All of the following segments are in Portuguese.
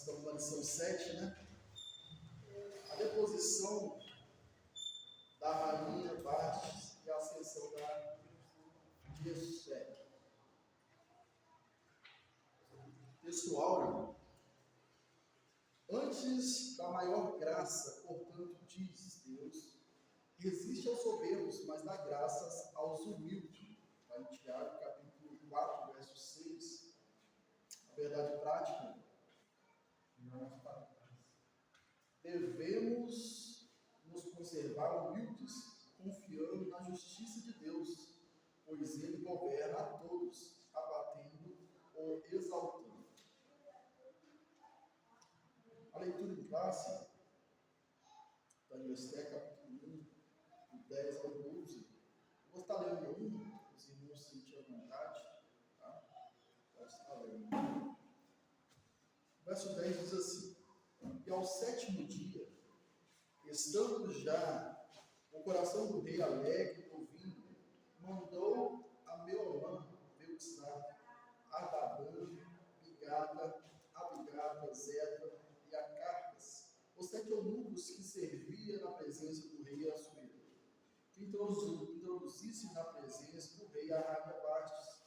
estamos na lição 7, né? A deposição da rainha Vastes e a ascensão da Esté. Texto áureo. Antes da maior graça, portanto, diz Deus, resiste aos soberbos, mas dá graças aos humildes. Está em Tiago, capítulo 4, verso 6. A verdade prática. Devemos nos conservar humildes, confiando na justiça de Deus, pois Ele governa a todos, abatendo ou exaltando. A leitura em classe da Esté, capítulo 1, do 10 ao 12. Eu vou estar lendo os irmãos se sentirem à vontade, tá? Vou estar lendo. Verso 10 diz assim: E ao sétimo dia, estando já o coração do rei alegre ouvindo, mandou a Meolã, Beutzá, Adadã, Bigata, Abigata, Zeta e Acarcas, os 7 eunucos que serviam na presença do rei Assuero, que introduzisse na presença do rei a rainha Vastes,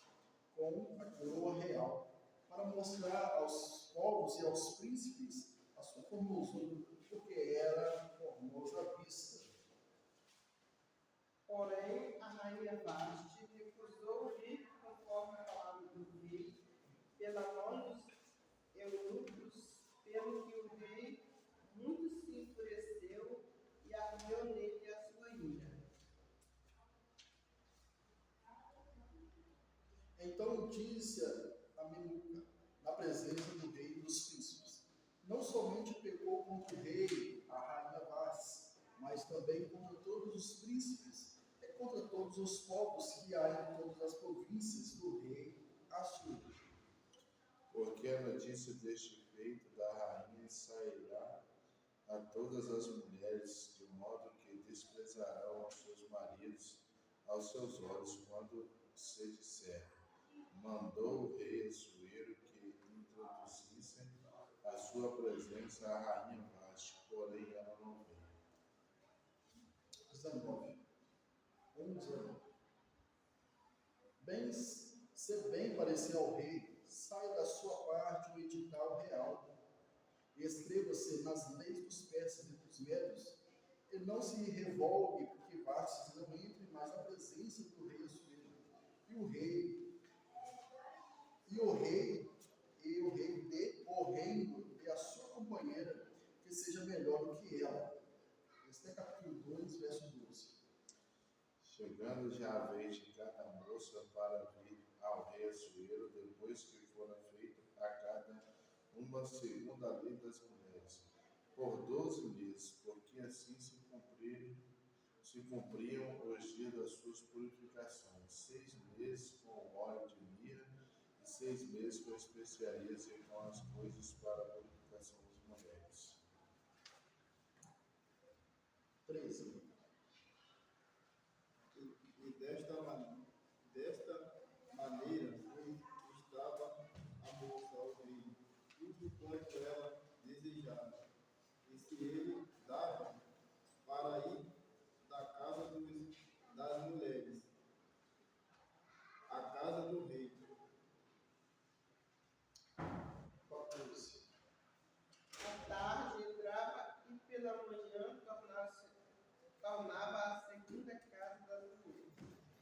com a coroa real, para mostrar aos povos e aos príncipes a sua formosura, porque era formosa à vista. Porém, a rainha Vaste recusou ir conforme a palavra do rei, pela mão dos eunucos, pelo que o rei muito se enfureceu e ardeu nele a sua ira. Então disse a Memuca, na presença do rei e dos príncipes: Não somente pecou contra o rei, a rainha Vastes, mas também contra todos os príncipes, e contra todos os povos que há em todas as províncias do rei Assuero. Porque a notícia deste feito da rainha sairá a todas as mulheres, de modo que desprezarão aos seus maridos, aos seus olhos, quando se disser: mandou o rei Assuero que introduzissem a sua presença a rainha Vaste, porém ela não veio. 19. 11. Se bem parecer ao rei, sai da sua parte o edital real, e escreva-se nas leis dos persas e dos medos, e não se revogue, porque Vastes não entre mais na presença do rei Assuero. E o rei dê o reino e a sua companheira, que seja melhor do que ela. Este é capítulo 2, verso 12. Chegando já a vez de cada moça para vir ao rei Assuero, depois que fora feito a cada uma segundo a lei das mulheres, por 12 meses, porque assim se cumpriam os dias das suas purificações, 6 meses com óleo de mirra, e 6 meses com especiarias e com as coisas para a purificação das mulheres. 13. E desta maneira estava a moça ao rei, tudo quanto ela desejava. E se ele dava para ir da casa das mulheres à casa do rei. 14. À tarde entrava e pela manhã tornava à segunda casa das mulheres.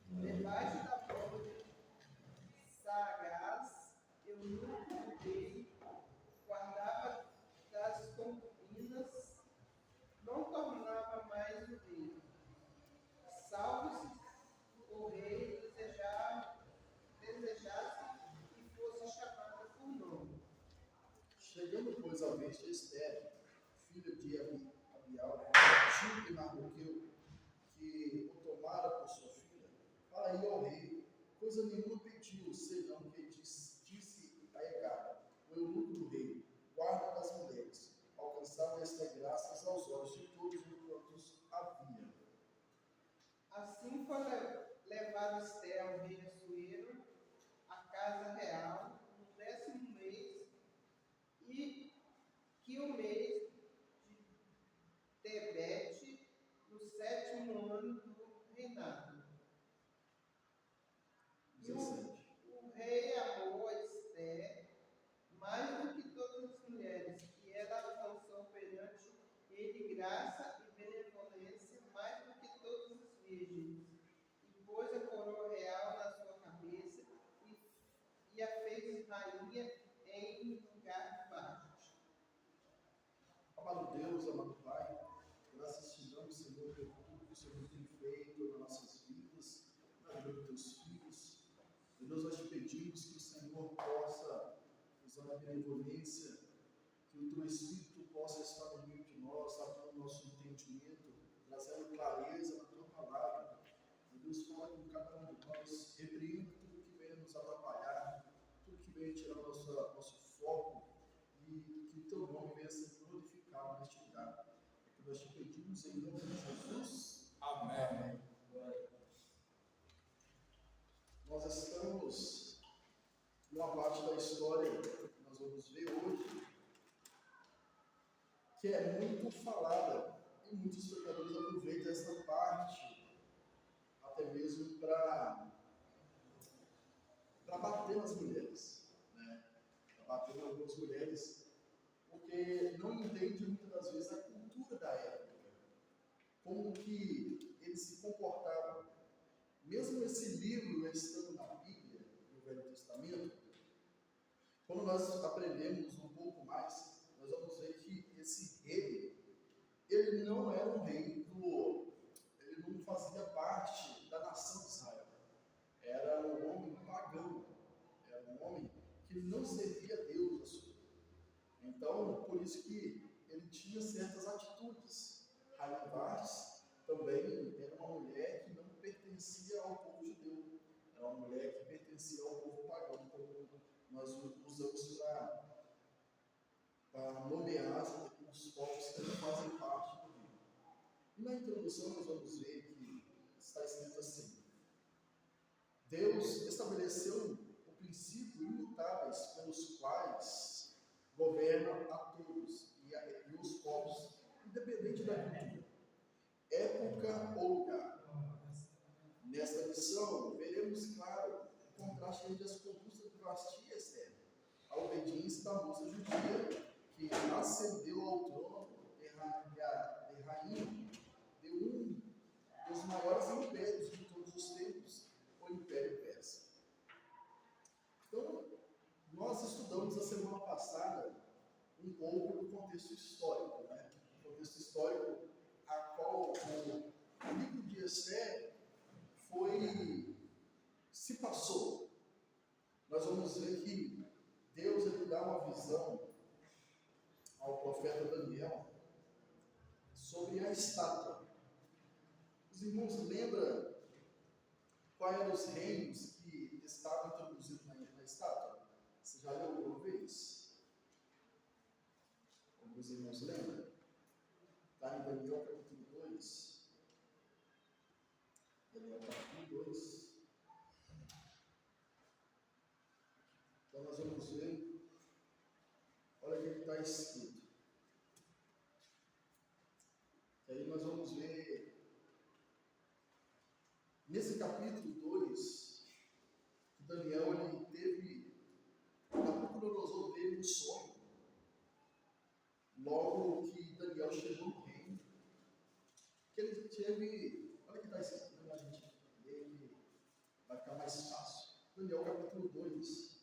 Debaixo da porta de Sagaz, eunuco do rei, guardava das concubinas, não tornava mais o rei. Salve-se o rei desejasse que fosse chamada por nome. Chegando, pois, a vez de Esther, filha de Abial, tio de Mardoqueu, que o tomara por sua filha, para ir ao rei, coisa nenhuma pediu, senão que disse a Egada, o eunuco do rei, guarda das mulheres, alcançava esta graças aos olhos de todos quantos havia. Assim foi levado Esther ao rei Assuero, à casa real, no 10º mês, e Deus, nós te pedimos que o Senhor possa, usando a benevolência, que o teu Espírito possa estar no meio de nós, abrindo o nosso entendimento, trazendo clareza na tua palavra. E Deus, fala com cada um de nós, repreenda tudo que venha nos atrapalhar, tudo que venha tirar nosso foco, e que o teu nome venha ser glorificado neste lugar. É que nós te pedimos em nome de Jesus. Amém. Nós estamos numa parte da história que nós vamos ver hoje, que é muito falada, e muitos pregadores aproveitam essa parte, até mesmo para bater nas mulheres, né? Para bater em algumas mulheres, porque não entende muitas das vezes a cultura da época, como que eles se comportavam. Mesmo esse livro estando na Bíblia, no Velho Testamento, quando nós aprendemos um pouco mais, nós vamos ver que esse rei, ele não era um rei ele não fazia parte da nação de Israel. Era um homem pagão, era um homem que não servia a Deus a sua vida. Então, por isso que ele tinha certas atitudes. Rainha Vaz também era uma mulher que não pertencia ao povo judeu, era uma mulher que pertencia ao povo pagão, como nós usamos para nomear os povos que não fazem parte do reino. E na introdução nós vamos ver que está escrito assim: Deus estabeleceu o princípio imutáveis pelos quais governa a todos e os povos, independente da cultura, época ou lugar. Nesta lição, veremos claro o contraste entre as conquistas de Vasti e Esther, a obediência da moça judia, que ascendeu ao trono de rainha de um dos maiores impérios de todos os tempos, o Império Persa. Então, nós estudamos a semana passada um pouco do contexto histórico, né? O contexto histórico a qual o livro de Esther se passou. Nós vamos ver que Deus ele dá uma visão ao profeta Daniel sobre a estátua. Os irmãos lembram quais eram os reinos que estavam introduzidos na estátua? Você já leu alguma vez? Como os irmãos lembram? Está em Daniel capítulo 2. Daniel capítulo 2. Então nós vamos ver, olha o que está escrito. E aí nós vamos ver, nesse capítulo 2, que Daniel ele teve, Nabucodonosor teve um sonho, logo que Daniel chegou no reino, que ele teve, olha o que está escrito, né? A gente lê, vai ficar mais fácil. Daniel capítulo 2,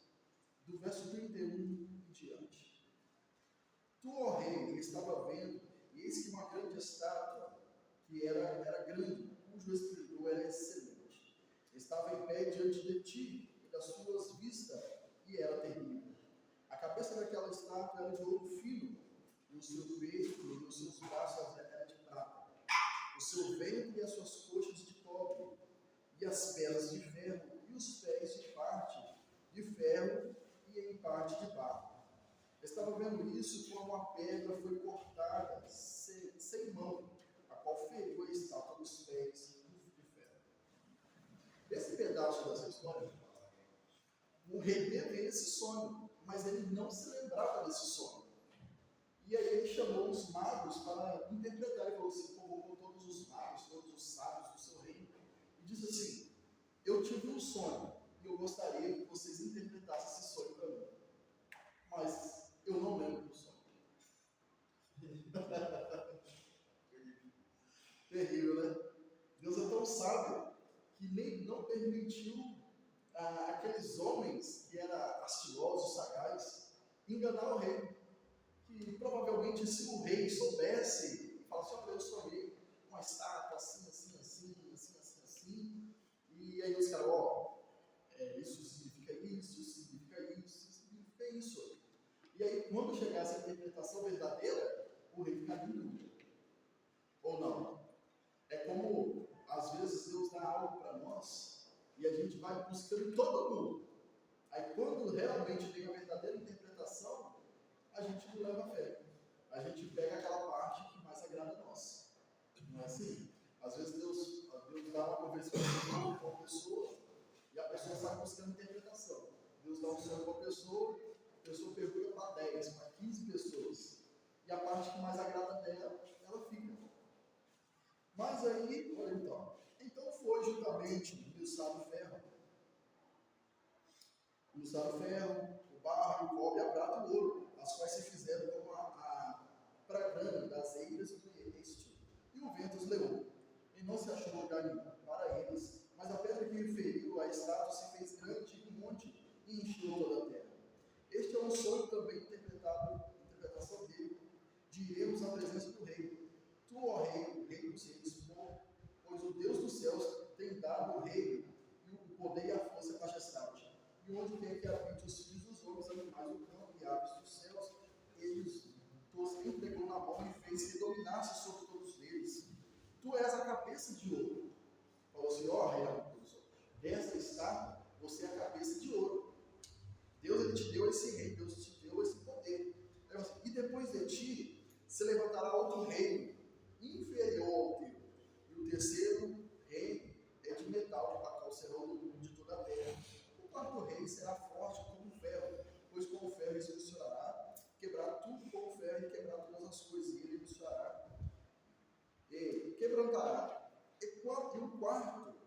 do verso 31 em diante. Tu, ó rei, estava vendo, e eis que uma grande estátua, que era grande, cujo esplendor era excelente, estava em pé diante de ti, e das suas vistas, e era terrível. A cabeça daquela estátua era de ouro fino, e o seu peito e os seus braços era de prata, o seu ventre e as suas coxas de cobre, e as pernas de ferro, e os pés de parte de ferro e em parte de barro. Estava vendo isso quando uma pedra foi cortada sem mão, a qual feriu a estátua dos pés de ferro. Esse pedaço dessa história, o rei teve esse sonho, mas ele não se lembrava desse sonho. E aí ele chamou os magos para interpretar. Ele falou assim, convocou todos os magos, todos os sábios do seu reino, e disse assim: eu tive um sonho, e eu gostaria que vocês interpretassem esse sonho para mim. Mas eu não lembro do sonho. Terrível, né? Deus é tão sábio que nem não permitiu aqueles homens que eram astuciosos, sagazes, enganar o rei. Que provavelmente se o rei soubesse e falasse: olha, eu sonhei uma estátua assim, e aí os caras, isso vai buscando em todo mundo. Aí quando realmente vem a verdadeira interpretação, a gente não leva fé. A gente pega aquela parte que mais agrada a nós. Não é assim? Às vezes Deus dá uma conversão com uma pessoa e a pessoa sai buscando interpretação. Deus dá um sonho para a pessoa pergunta para 10, para 15 pessoas. E a parte que mais agrada dela, ela fica. Mas aí, olha então foi juntamente o miçado ferro. O miçado ferro, o barro, o cobre, a prata e o ouro, as quais se fizeram como para grana das eiras do este. E o vento os levou. E não se achou lugar nenhum para eles, mas a pedra que feriu a estátua se fez grande em um monte e encheu toda a terra. Este é um sonho também interpretação dele, de iremos à presença do rei. Tu, ó rei, o rei dos reis, pois o Deus dos céus tem dado o reino, e o poder e a força e a majestade. E onde quer que habite os filhos dos homens, animais do campo e aves dos céus, ele os entregou na mão e fez que dominasse sobre todos eles. Tu és a cabeça de ouro. Falou assim, ó rei Nabucodonosor, dessa estátua, você é a cabeça de ouro. Deus ele te deu esse reino, Deus te deu esse poder. E depois de ti, se levantará outro reino, inferior ao teu. E o terceiro reino é de metal, de papel, será o domínio de toda a terra. O quarto reino será forte como ferro, pois com o ferro ele misturará, quebrar tudo com o ferro e quebrar todas as coisas, e ele misturará, e quebrantará. E o quarto,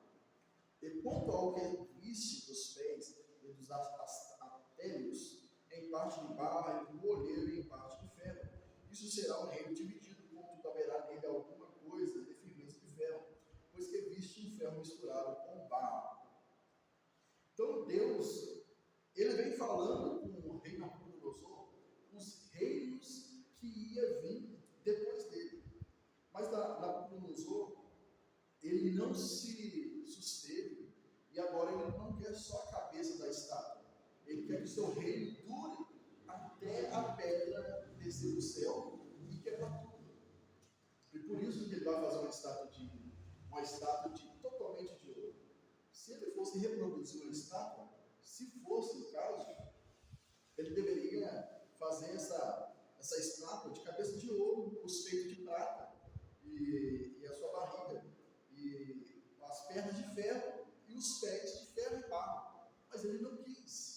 e quanto ao que viste dos pés e dos atélios, em parte de barro, e do olheiro em parte de ferro, isso será um reino dividido, contudo haverá nele alguma coisa de firmeza de ferro, pois que viste um ferro misturado com barro. Então Deus, ele vem falando com o rei Nabucodonosor os reinos que ia vir depois dele. Mas Nabucodonosor, ele não se susteve, e agora ele não quer só a cabeça da estátua, ele quer que o seu reino dure até a pedra descer do céu e quebrar tudo. E por isso que ele vai fazer uma estátua totalmente de ouro. Se ele fosse reproduzir uma estátua, se fosse o caso, ele deveria fazer essa estátua de cabeça de ouro, os peitos de prata e a sua barriga, e as pernas de ferro e os pés de ferro e barro. Mas ele não quis.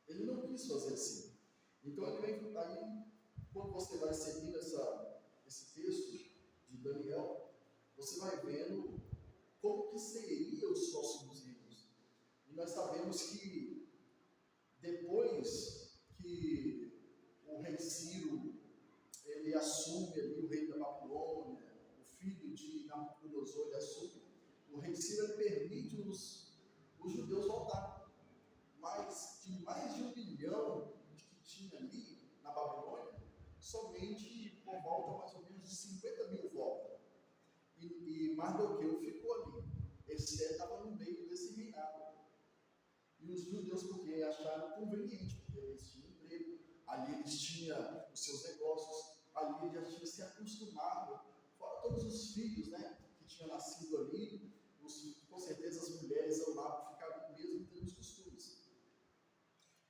Ele não quis fazer assim. Então ele vem aí, quando você vai seguindo esse texto de Daniel, você vai vendo como que seriam os próximos reinos. E nós sabemos que depois que o rei Ciro ele assume ali o rei da Babilônia, o filho de Nabucodonosor ele assume, o rei Ciro ele permite os judeus voltar. Mas de mais de 1 milhão que tinha ali na Babilônia, somente por volta mais ou menos de 50 mil voltam. E Mardoqueu ficou ali. Esther estava no meio desse reinado. E os judeus, porque acharam conveniente, porque eles tinham emprego, ali eles tinham os seus negócios, ali eles já tinham se acostumado, fora todos os filhos, né, que tinham nascido ali, com certeza as mulheres amavam ficar ali mesmo tendo os costumes.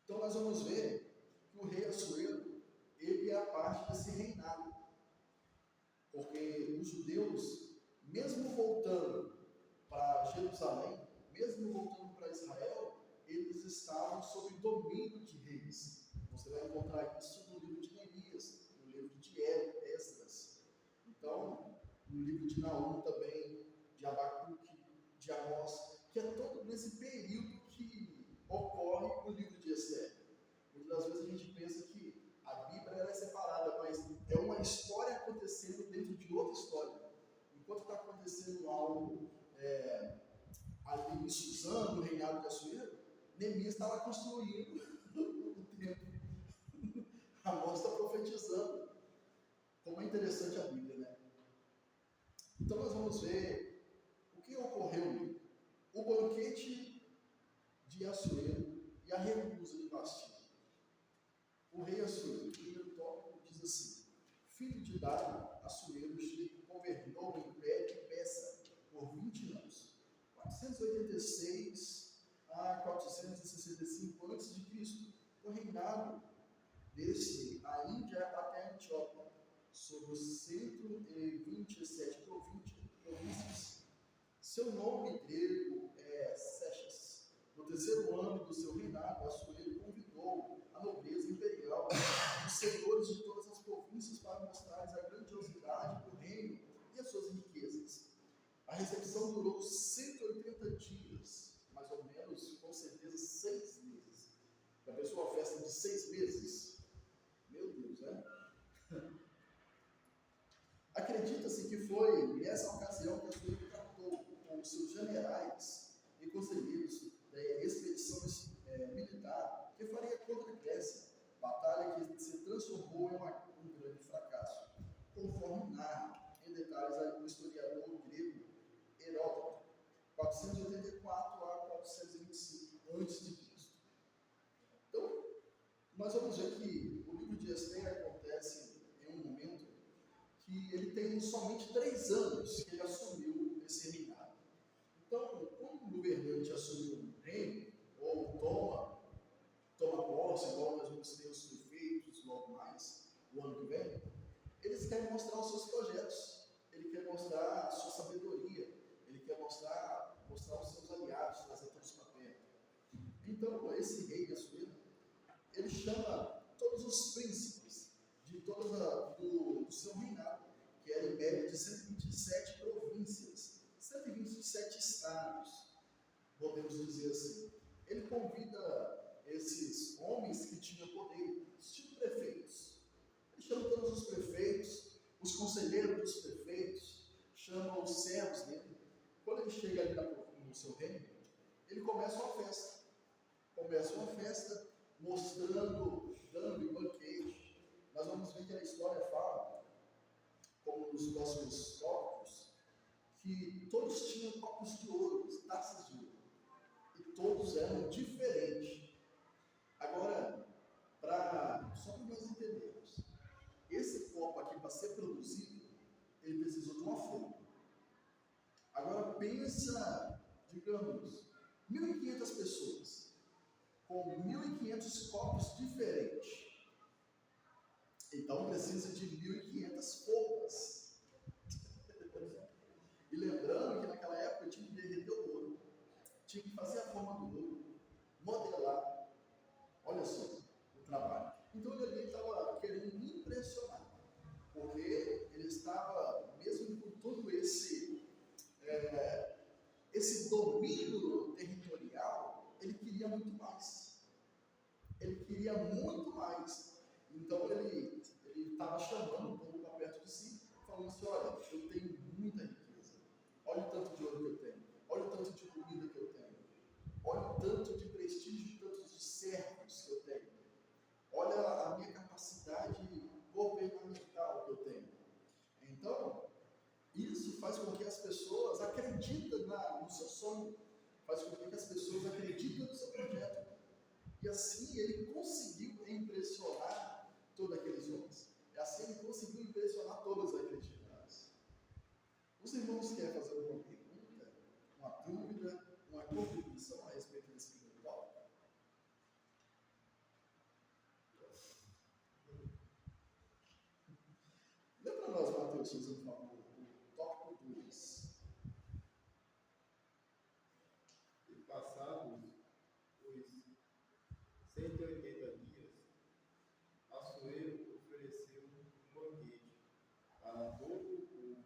Então nós vamos ver que o rei Assuero, ele é a parte desse reinado, porque os judeus, mesmo voltando para Jerusalém, mesmo voltando para Israel, eles estavam sob domínio de reis. Você vai encontrar isso no livro de Neemias, no livro de Esdras. Então, no livro de Naum também, de Abacuque, de Amós, que é todo nesse período que ocorre o livro de Esther. Muitas das vezes a gente pensa que a Bíblia ela é separada, mas é uma história acontecendo dentro de outra história. Enquanto está acontecendo algo ali em Suzano, no reinado de Assuero, Neemias está lá construindo o templo. Amós está profetizando. Como é interessante a Bíblia, né? Então nós vamos ver o que ocorreu ali. O banquete de Assuero e a recusa de Vasti. O rei Assuero, o primeiro tópico, diz assim: filho de Dário, Assuero governou o império de Pessa por 20 anos, 486 a desde a Índia até a Etiópia, sobre os 127 províncias. Seu nome grego é Seixas. No terceiro ano do seu reinado, Assuero convidou a nobreza imperial, os senhores de todas as províncias, para mostrar a grandiosidade do reino e as suas riquezas. A recepção durou 180 dias, mais ou menos, com certeza 6 meses. Já pensou uma festa de 6 meses? Meu Deus, né? Acredita-se que foi nessa ocasião que Assuero tratou com os seus generais e conselheiros da expedição militar que faria contra a Grécia, batalha que se transformou em um grande fracasso, conforme narra em detalhes o historiador grego Heródoto, 484 a 425 a.C. Então, nós vamos ver que o livro de Esther acontece em um momento que ele tem somente 3 anos que ele assumiu esse reinado. Então, quando um governante assumiu um reino, ou toma posse, igual nós vamos ter os prefeitos logo mais, o ano que vem, eles querem mostrar os seus projetos, ele quer mostrar a sua sabedoria, ele quer mostrar os seus aliados, trazer todos para perto. Então, esse rei Assuero, ele chama todos os príncipes de do seu reinado, que era em média de 127 províncias, 127 estados, podemos dizer assim. Ele convida esses homens que tinham poder, tipo prefeitos. Ele chama todos os prefeitos, os conselheiros dos prefeitos, chama os servos dele. Quando ele chega ali no seu reino, ele começa uma festa. Mostrando, dando banquete. Nós vamos ver que a história fala, como nos próximos tópicos, que todos tinham copos de ouro, taças de ouro. E todos eram diferentes. Agora, só para nós entendermos, esse copo aqui, para ser produzido, ele precisou de uma forma. Agora pensa, digamos, 1.500 pessoas, com 1.500 copos diferentes. Então precisa de 1.500 formas. E lembrando que naquela época tinha que derreter o ouro, tinha que fazer a forma do ouro, modelar. Olha só o trabalho. Então ele ali estava querendo me impressionar, porque ele estava, mesmo com todo esse domínio territorial, ele queria muito mais. Então ele estava chamando o povo para perto de si, falando assim: olha, eu tenho muita riqueza. Olha o tanto de ouro que eu tenho. Olha o tanto de comida que eu tenho. Olha o tanto de prestígio, tanto de servos que eu tenho. Olha a minha capacidade governamental que eu tenho. Então, isso faz com que as pessoas acreditem no seu sonho, faz com que as pessoas acreditem no seu projeto. E assim ele conseguiu impressionar todos aqueles homens. E assim ele conseguiu impressionar todas aquelas cidades. Os irmãos querem fazer alguma pergunta, uma dúvida, uma contribuição a respeito desse primeiro tópico? Lê para nós, Mateus, por favor, o tópico 2. E passados os 180 dias, Assuero ofereceu um banquete para todo o povo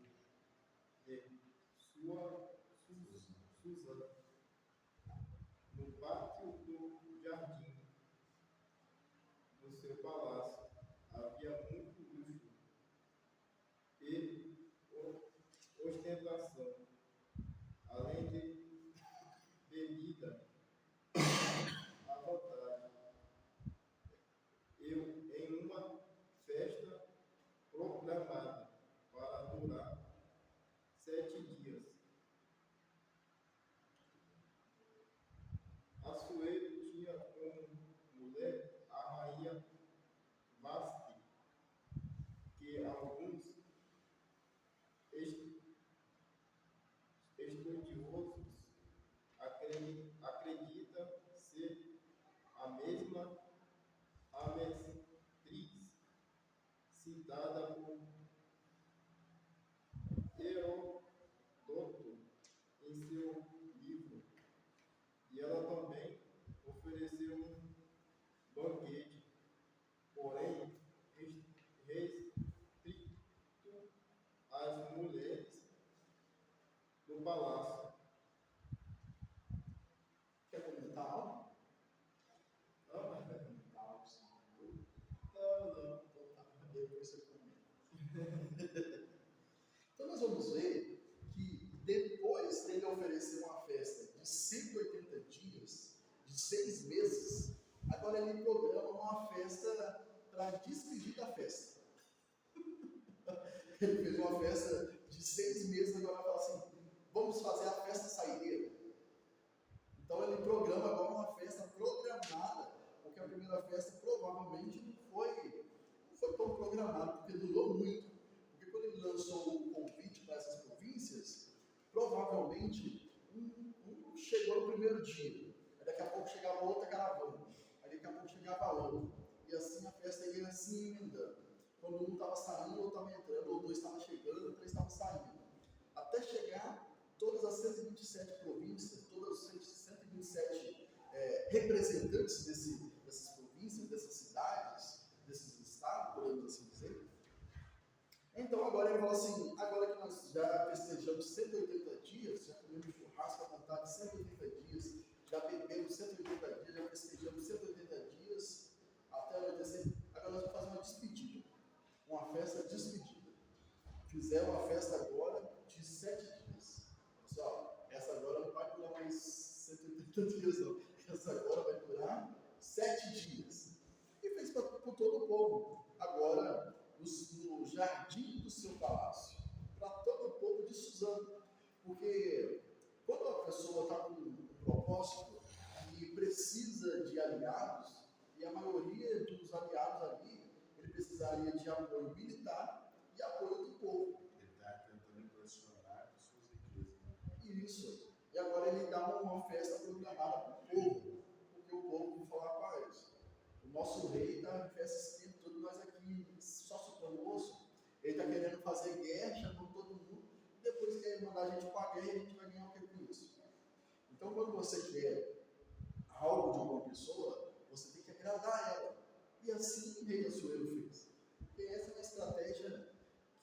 de Susã, no pátio do jardim, no seu palácio. Havia muito luxo e ostentação, além de bebida à vontade. Em uma festa proclamada para durar 7 dias. Assuero tinha como mulher a rainha dada por Heródoto em seu livro. E ela também ofereceu um banquete, porém restrito às mulheres do palácio. Quer comentar algo? Não, mas Quer comentar algo? Sim. não. Então tá, depois você comenta. Então nós vamos ver que depois dele oferecer uma festa de 180 dias, de 6 meses, agora ele programa uma festa para despedir da festa. Ele fez uma festa de 6 meses, agora fala assim, vamos fazer a festa saideira. Então ele programa agora uma festa programada, porque a primeira festa provavelmente não foi tão programada, porque durou muito. Porque quando ele lançou o convite para essas províncias, provavelmente um chegou no primeiro dia, aí daqui a pouco chegava outra caravana, aí daqui a pouco chegava outra, e assim a festa ia assim emendando. Quando um estava saindo, outro estava entrando, ou dois estavam chegando, ou três estavam saindo. Até chegar todas as 127 províncias, todos os 127 representantes dessas províncias, dessas cidades, desses estados, podemos assim dizer. Então agora ele fala assim, agora que nós já festejamos 180 dias, já comemos churrasco à vontade 180 dias, já bebemos 180 dias, já festejamos 180 dias, até anoitecer, agora nós vamos fazer uma despedida, uma festa despedida. Fizeram uma festa agora de 7 dias. Pessoal, essa agora não vai durar mais 180 dias não, essa agora vai durar 7 dias. E fez para todo o povo, agora no jardim do seu palácio, para todo o povo de Suzano. Porque quando a pessoa está com um propósito e precisa de aliados, e a maioria dos aliados ali, ele precisaria de apoio militar e apoio do povo. Ele está tentando impressionar com suas riquezas. Isso. E agora ele dá uma festa programada para o povo, porque o povo vai falar, rapaz, o nosso rei está em festa esse tempo todo, nós aqui só supondo osso, ele está querendo fazer guerra, chamando todo mundo, e depois quer mandar a gente para a guerra e a gente vai ganhar o que com isso? Então, quando você quer algo de uma pessoa, você tem que agradar ela. E assim o rei Assuero fez. Porque essa é uma estratégia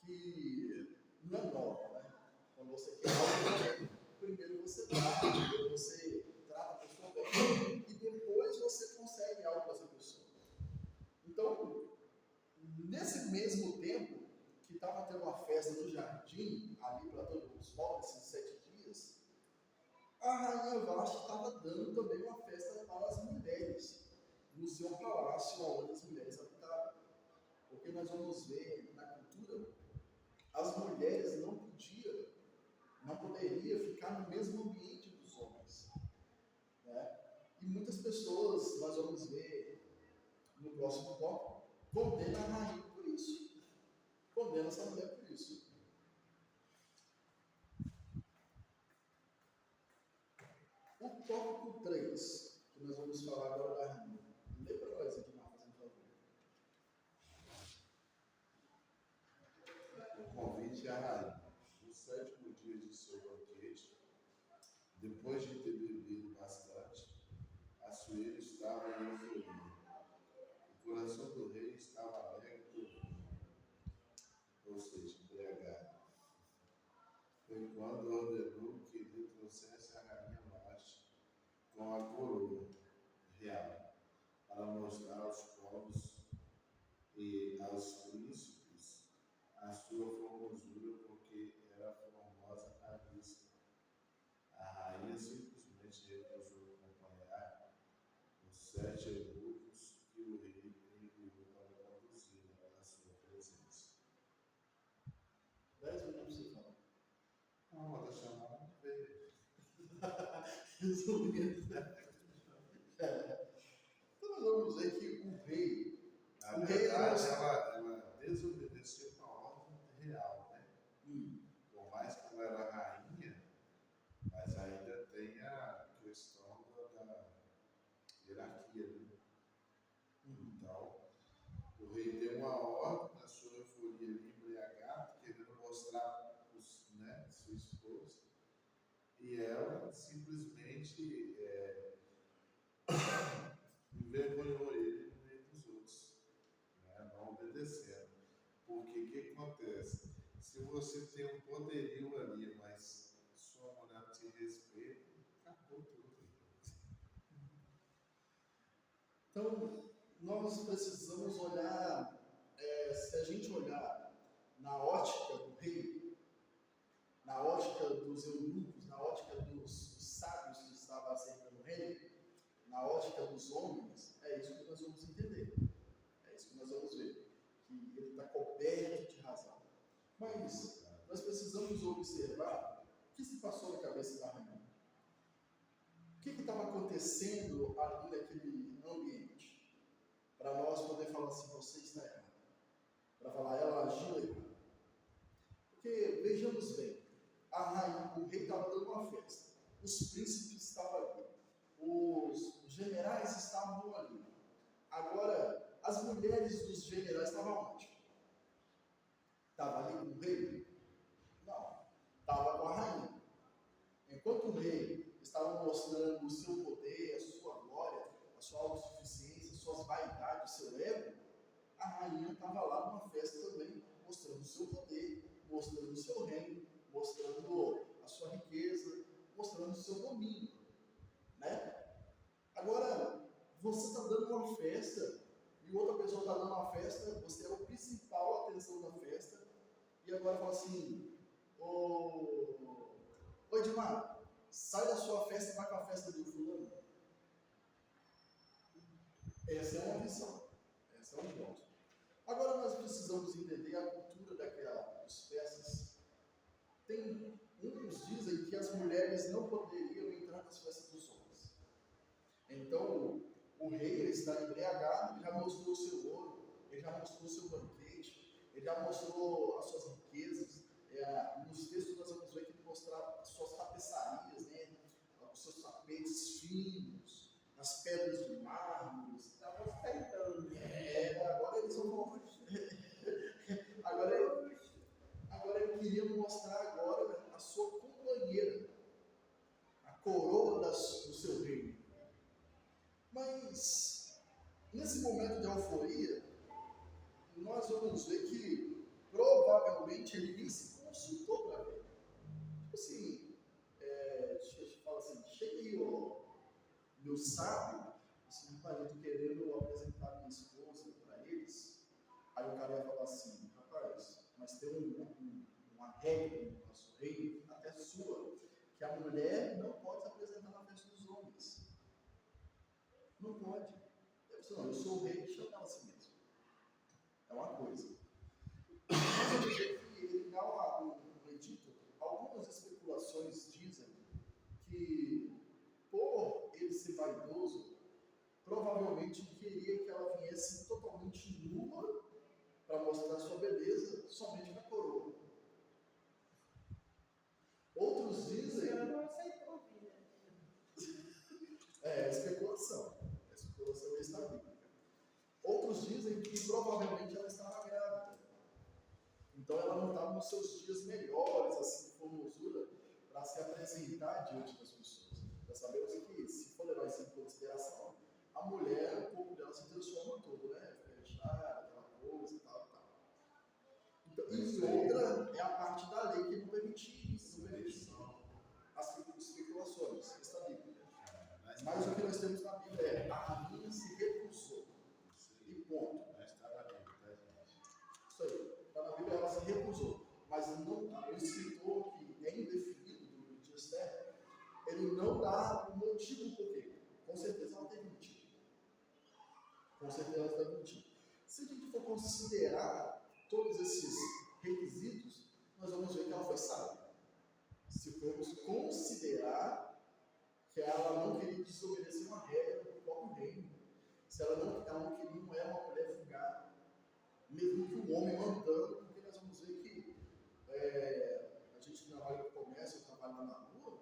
que não é nova, né? Quando você quer algo, primeiro você dá, primeiro você trata a pessoa bem, e depois você consegue algo com essa pessoa. Então, nesse mesmo tempo que estava tendo uma festa no jardim, ali para todos os povos, esses 7 dias, a rainha Vashti estava dando também uma festa para as mulheres, no seu palácio, onde as mulheres habitavam. Porque nós vamos ver na cultura, as mulheres não poderiam ficar no mesmo ambiente dos homens. Né? E muitas pessoas, nós vamos ver no próximo tópico, condenam a rainha por isso. Condenam essa mulher por isso. O tópico 3, que nós vamos falar agora da rainha. Lê para nós aqui, Marcos, por favor. O convite à rainha. No 7º dia de seu banquete, depois de ter bebido bastante, Assuero estava em euforia. O coração do rei estava alegre por vinho, ou seja, embriagado. Foi quando ordenou que lhe trouxesse a rainha Vashti com a coroa real, para mostrar aos povos e aos príncipes a sua formosura, porque era formosa à vista. A rainha simplesmente recusou acompanhar os 7 eunucos que o rei enviou para conduzir à sua presença. 10 minutos você fala. A roda chamada não veio. Resumindo. Então nós vamos ver que o rei. Na O rei verdade, ela desobedeceu a ordem real, né? Por mais que ela era rainha, mas ainda tem a questão da hierarquia, né? Então, o rei deu uma ordem, na sua euforia, E ela simplesmente envergonhou ele no meio dos outros, né? Não obedecendo. Porque o que acontece? Se você tem um poderio ali, mas sua mulher não te respeita, acabou tudo. Então, nós precisamos olhar, se a gente olhar na ótica do rei, na ótica dos eunucos, na ótica dos sábios que estavam acercando o rei, na ótica dos homens, é isso que nós vamos entender. É isso que nós vamos ver. Que ele está coberto de razão. Mas nós precisamos observar o que se passou na cabeça da rainha. O que estava acontecendo ali naquele ambiente? Para nós poder falar assim, você está errado. Para falar, ela agiu errado. Porque, vejamos bem, a rainha, o rei estava dando uma festa. Os príncipes estavam ali. Os generais estavam ali. Agora, as mulheres dos generais estavam onde? Estava ali com o rei? Não. Estava com a rainha. Enquanto o rei estava mostrando o seu poder, a sua glória, a sua autossuficiência, suas vaidades, o seu ego, a rainha estava lá numa festa também, mostrando o seu poder, mostrando o seu reino, mostrando a sua riqueza, mostrando o seu domínio, né? Agora, você está dando uma festa e outra pessoa está dando uma festa, você é o principal atenção da festa, e agora fala assim, ô Edmar, sai da sua festa e vai para a festa do fulano. Essa é uma visão, essa é um ponto. Agora nós precisamos entender a cultura das festas. Tem uns dizem que as mulheres não poderiam entrar nas festas dos homens. Então, o rei ele está embriagado, ele já mostrou o seu ouro, ele já mostrou o seu banquete, ele já mostrou as suas riquezas. Nos textos nós vamos ver que ele mostrar as suas tapeçarias, né? Os seus tapetes finos, as pedras de mármore. Estava ostentando. Agora eles vão. Agora ele queria mostrar agora a sua companheira, a coroa do seu reino. Mas, nesse momento de euforia, nós vamos ver que provavelmente ele nem se consultou para ver. Tipo assim, fala assim, chega aí, meu sábio, assim, pai, eu estou querendo apresentar minha esposa para eles. Aí o cara ia falar assim, rapaz, mas tem uma regra no nosso reino, até sua, que a mulher não pode se apresentar na frente dos homens. Não pode. Eu sou o rei, chama ela assim mesmo. É uma coisa. Mas eu vejo que ele dá um edito. Algumas especulações dizem que, por ele ser vaidoso, provavelmente queria que ela viesse totalmente nua para mostrar sua beleza somente na coroa. Outros dizem. Ela não aceitou vir, né? É especulação. A especulação está bíblica. Outros dizem que provavelmente ela estava grávida. Então ela não estava nos seus dias melhores, assim, com formosura, para se apresentar diante das pessoas. Já sabemos que, se for levar isso em consideração, a mulher, o corpo dela se transforma todo, né? Fica inchada, aquela coisa e tal. Então, e outra é a parte da lei que não permite isso, não permite as especulações, está bíblica. Mas o que nós temos na Bíblia é: a rainha se recusou. E ponto. Isso aí. Está na Bíblia, ela se recusou. Mas não, o escritor, que é indefinido do livro de Esther, ele não dá o motivo por quê. Com certeza ela teve motivo. Com certeza ela teve motivo. Se a gente for considerar todos esses requisitos, nós vamos ver que ela foi sábia. Se formos considerar que ela não queria desobedecer uma regra do próprio reino, se ela não queria, não era uma mulher vulgar, mesmo que o homem mandando, porque nós vamos ver que a gente trabalha no comércio, trabalha na rua,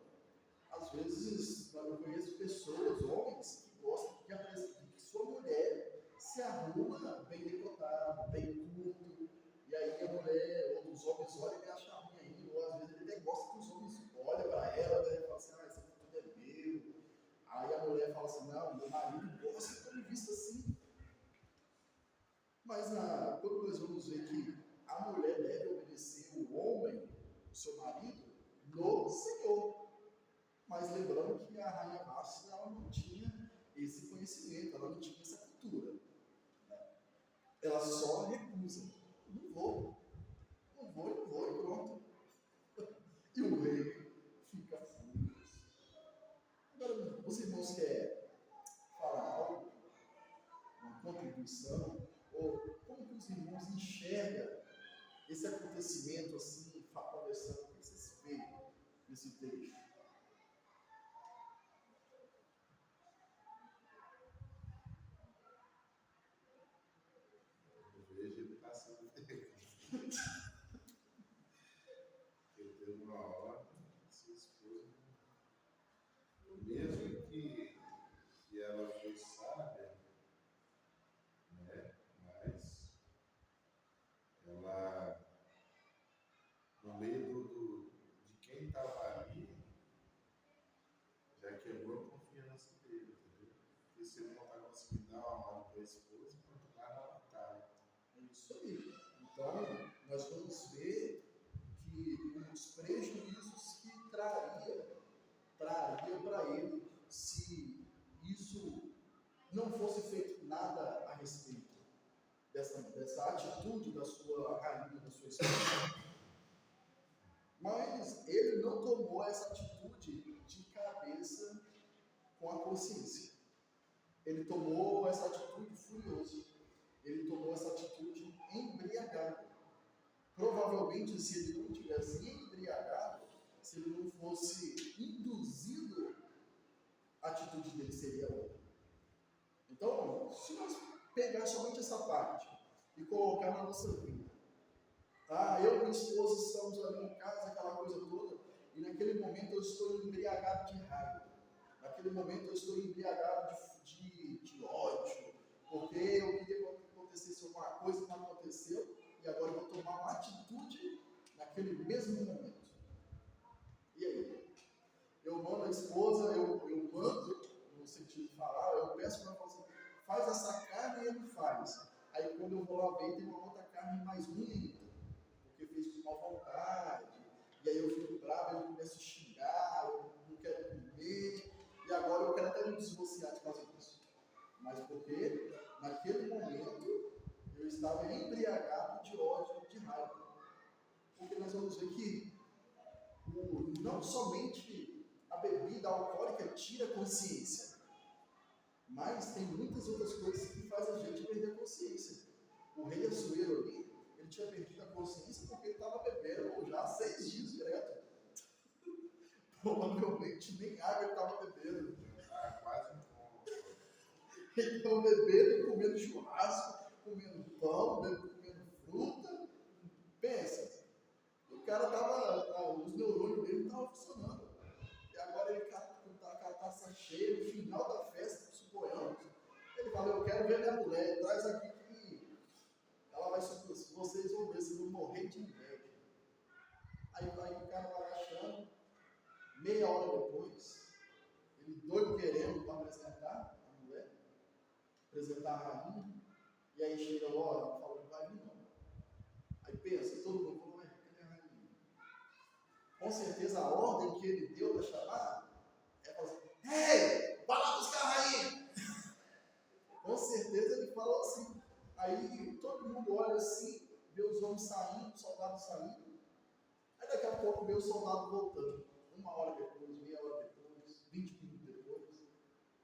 às vezes eu conheço pessoas, homens, que gostam de que sua mulher se arruma bem decotada, bem curto, e aí a mulher, ou os homens olham e acham ruim aí, ou às vezes ele até gosta que os homens olhem para ela, né, e falam fala assim, não, meu marido gosta que eu me visto assim. Mas quando nós vamos ver que a mulher deve obedecer o homem, o seu marido, no Senhor. Mas lembrando que a rainha Vasti, ela não tinha esse conhecimento, ela não tinha essa cultura. Ela só recusa. Não vou e pronto. E o rei fica furioso. Agora, os irmãos querem falar algo, uma contribuição, ou como que os irmãos enxergam esse acontecimento assim, conversando, o que vocês veem nesse texto? Eu vejo ele passando eu tenho uma hora, sua esposa, mesmo que ela foi sábia, né? Mas ela, no meio de quem estava ali, já quebrou a confiança dele, entendeu? Porque se ele não está conseguindo dar uma mão para a esposa, quanto mais na batalha. É isso aí. Então, nós vamos ver que os prejuízos que traria para ele se isso não fosse feito nada a respeito dessa atitude da sua rainha, da sua esposa. Mas ele não tomou essa atitude de cabeça com a consciência. Ele tomou essa atitude furioso. Ele tomou essa atitude embriagado. Provavelmente, se ele não tivesse embriagado, se ele não fosse induzido, a atitude dele seria outra. Então, se nós pegar somente essa parte e colocar na nossa vida, eu e minha esposa estamos ali em casa, aquela coisa toda, e naquele momento eu estou embriagado de raiva, naquele momento eu estou embriagado de ódio, porque eu queria que acontecesse alguma coisa que não aconteceu, e agora eu vou tomar uma atitude naquele mesmo momento. E aí? Eu mando a esposa, eu mando, no sentido de falar, eu peço para ela assim, faz essa carne e ele faz. Aí quando eu vou lá ver, tem uma outra carne mais ruim ainda, porque fez com má vontade, e aí eu fico bravo, eu começo a xingar, eu não quero comer, e agora eu quero até me divorciar por causa disso. Mas porque naquele momento eu estava embriagado de ódio, de raiva. Porque nós vamos ver que não somente a bebida alcoólica tira a consciência, mas tem muitas outras coisas que fazem a gente perder a consciência. O rei Assuero ali, ele tinha perdido a consciência porque ele estava bebendo já há 6 dias direto. Provavelmente nem água ele estava bebendo. Quase um ponto. Ele estava bebendo, comendo churrasco, comendo pão, comendo fruta. Pensa, o cara estava, os neurônios dele não estavam funcionando. E agora ele está com a taça cheia, no final da festa, suponhamos. Ele fala, eu quero ver minha mulher, traz aqui que ela vai supor, vocês vão ver, vocês vão morrer de inveja. Aí o cara vai achando, meia hora depois, ele doido querendo para apresentar a mulher, apresentar a rainha, e aí chega a hora, fala, não vai vir não. Aí pensa, todo mundo falou, mas cadê a rainha? Com certeza a ordem que ele deu para chamar é falar assim, ei, vai lá buscar a rainha! Com certeza ele falou assim. Aí todo mundo olha assim, vê os homens saindo, os soldados saindo. Aí daqui a pouco vê o soldado voltando. 1 hora depois, meia hora depois, 20 minutos depois.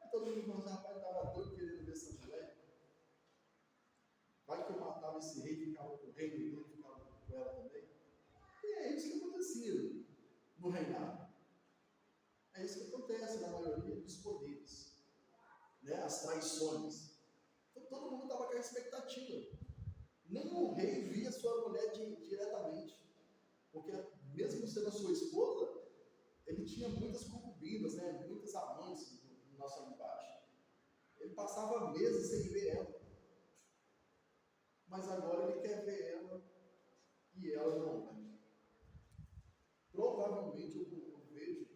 Aí todo mundo falou assim, rapaz, estava doido querendo ver essa mulher. Vai que eu matava esse rei, ficava com o reino dele, ficava com ela também. E é isso que acontecia no reinado. É isso que acontece na maioria dos poderes. Né? As traições. Então todo mundo estava com a expectativa. Nenhum rei via sua mulher diretamente. Porque mesmo sendo a sua esposa, ele tinha muitas concubinas, né? Muitas amantes no nosso linguagem. Ele passava meses sem ver ela. Mas agora ele quer ver ela e ela não vai. Provavelmente eu vejo,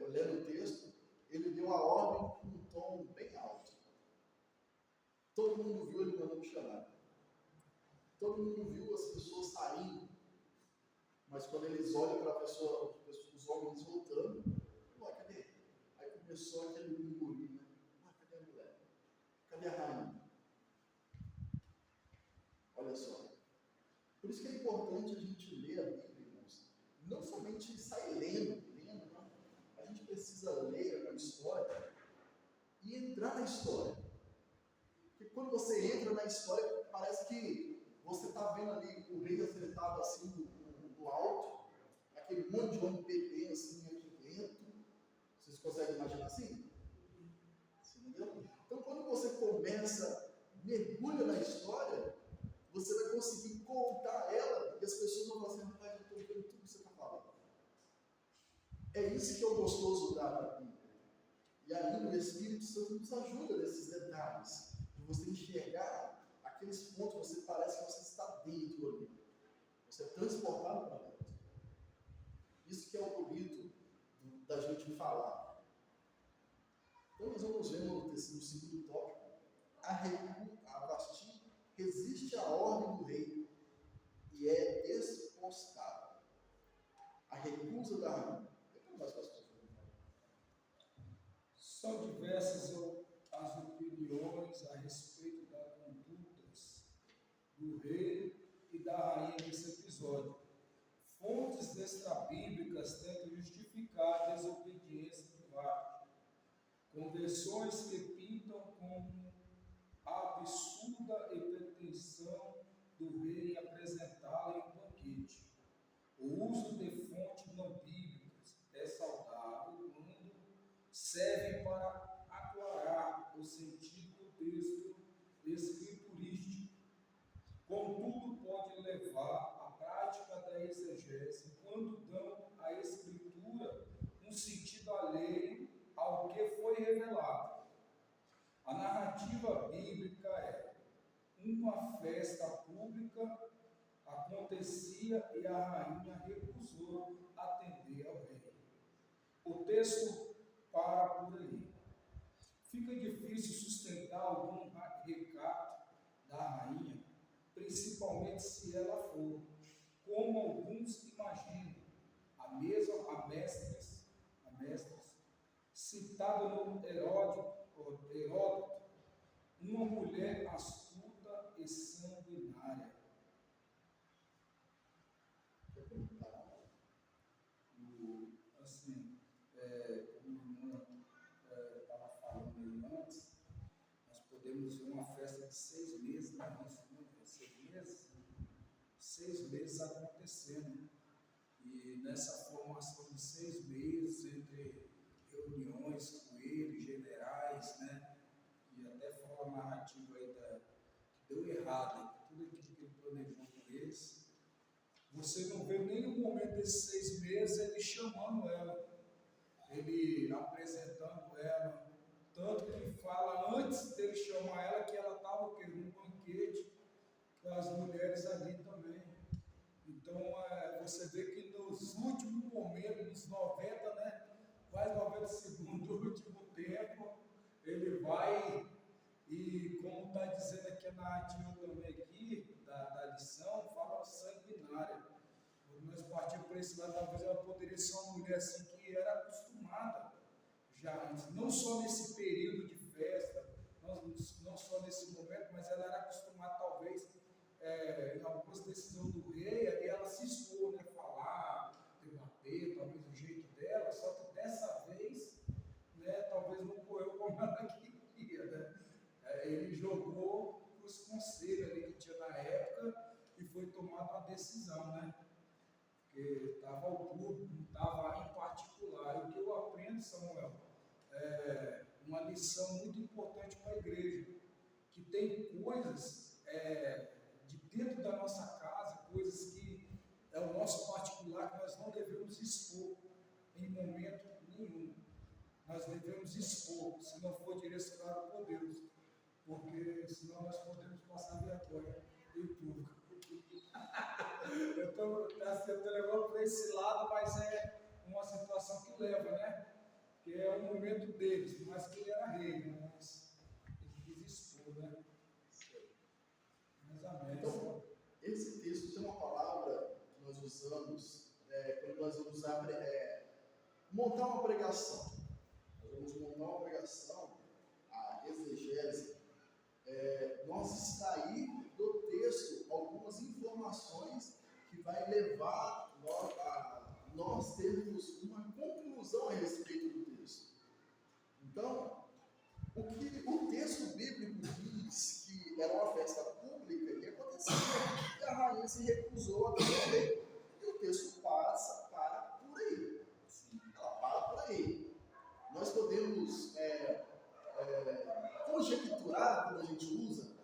olhando o texto, ele deu a ordem Todo mundo viu ele mandando chorar. Todo mundo viu as pessoas saindo. Mas quando eles olham para a pessoa, os homens voltando, ué, cadê? Aí começou aquele murmurinho, né? Cadê a mulher? Cadê a rainha? Olha só. Por isso que é importante a gente ler a Bíblia, irmãos. Não somente sair lendo, não. A gente precisa ler a história e entrar na história. Porque quando você entra na história, parece que você está vendo ali o rei sentado assim do alto, aquele monte de homem bebê assim aqui dentro. Vocês conseguem imaginar assim? Entendeu? Então, quando você começa, mergulha na história, você vai conseguir contar ela e as pessoas vão falar assim: rapaz, eu estou vendo tudo que você está falando. É isso que é o gostoso da Bíblia. E aí o Espírito Santo nos ajuda nesses detalhes, de você enxergar aqueles pontos que você parece que você está dentro ali. Você é transportado para dentro. Isso que é o bonito da gente falar. Então nós vamos ver no segundo tópico, a Vasti resiste à ordem do rei e é despostada. A recusa da rainha. São diversas as opiniões a respeito das condutas do rei e da rainha nesse episódio. Fontes extrabíblicas tentam justificar a desobediência de Vasti, com versões que pintam como a absurda e pretensão do rei em apresentá-la em um banquete. O uso de fontes não bíblicas é saudável quando servem para aclarar o sentido do texto escriturístico. Contudo, pode levar à prática da exegese quando dão à escritura um sentido alheio ao que foi revelado. A narrativa bíblica é: uma festa pública acontecia e a rainha recusou atender ao rei. O texto para por aí. Fica difícil sustentar algum recato da rainha, principalmente se ela for, como alguns imaginam, a mestres, citada no Heródoto, uma mulher astuta e sanguinária. Assim, como a irmã estava falando aí antes, nós podemos ver uma festa de 6 meses, né? 6 meses acontecendo. E nessa formação de 6 meses, entre reuniões com ele, generais, né? E até fala a narrativa aí que deu errado, tudo aquilo que ele planejou com eles. Você não vê nenhum momento desses 6 meses ele chamando ela, ele apresentando ela, tanto que fala antes dele chamar ela que ela estava num banquete com as mulheres ali também. Então você vê que nos últimos momentos, nos 90, né, quase 90 segundos do último tempo, ele vai e, como está dizendo aqui a narrativa também aqui, da lição, fala sanguinária. Quando nós partimos para esse lado, talvez ela poderia ser uma mulher assim que era acostumada já antes, não só nesse período de festa, não só nesse momento, mas ela era acostumada talvez em algumas decisões do rei, e ela se expor, né, falar, debater, talvez o jeito dela, só que dessa vez, né, talvez não correu como ela queria, né? Ele jogou os conselhos ali que tinha na época e foi tomada uma decisão, né? Porque estava ao público, não estava em particular. E o que eu aprendo, Samuel, é uma lição muito importante para a igreja, que tem coisas de dentro da nossa casa, coisas que é o nosso particular, que nós não devemos expor em momento nenhum. Nós devemos expor, se não for direcionado por Deus, porque senão nós podemos passar vergonha em público. Eu estou levando para esse lado, mas é uma situação que leva, né? Que é o momento deles, mas que ele era rei, né? Mas ele quis expor, né? quando nós vamos montar uma pregação. Nós vamos montar uma pregação, a exegese, nós extrair do texto algumas informações que vai levar nós termos uma conclusão a respeito do texto. Então, o que o texto bíblico diz que era uma festa pública e aconteceu que a rainha se recusou a atender. E o texto para por aí. Ela para por aí. Nós podemos conjecturar, como a gente usa,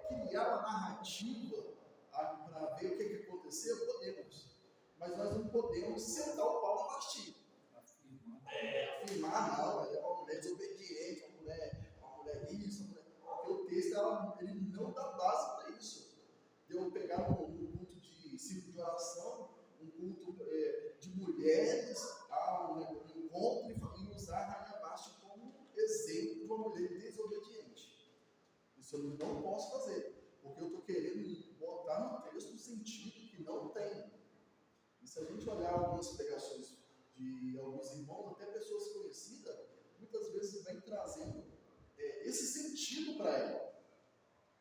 criar uma narrativa para ver o que aconteceu, podemos. Mas nós não podemos sentar o pau na pastilha. Afirmar, não, ela é uma mulher desobediente, uma mulher isso, porque o texto ele não dá base para isso. Eu pegar um culto de ciclo de oração, um culto de mulheres, um encontro e usar a Rainha Vasti como exemplo de uma mulher desobediente. Isso eu não posso fazer, porque eu estou querendo botar no texto um sentido que não tem. E se a gente olhar algumas pregações de alguns irmãos, até pessoas conhecidas, muitas vezes vem trazendo esse sentido para ela.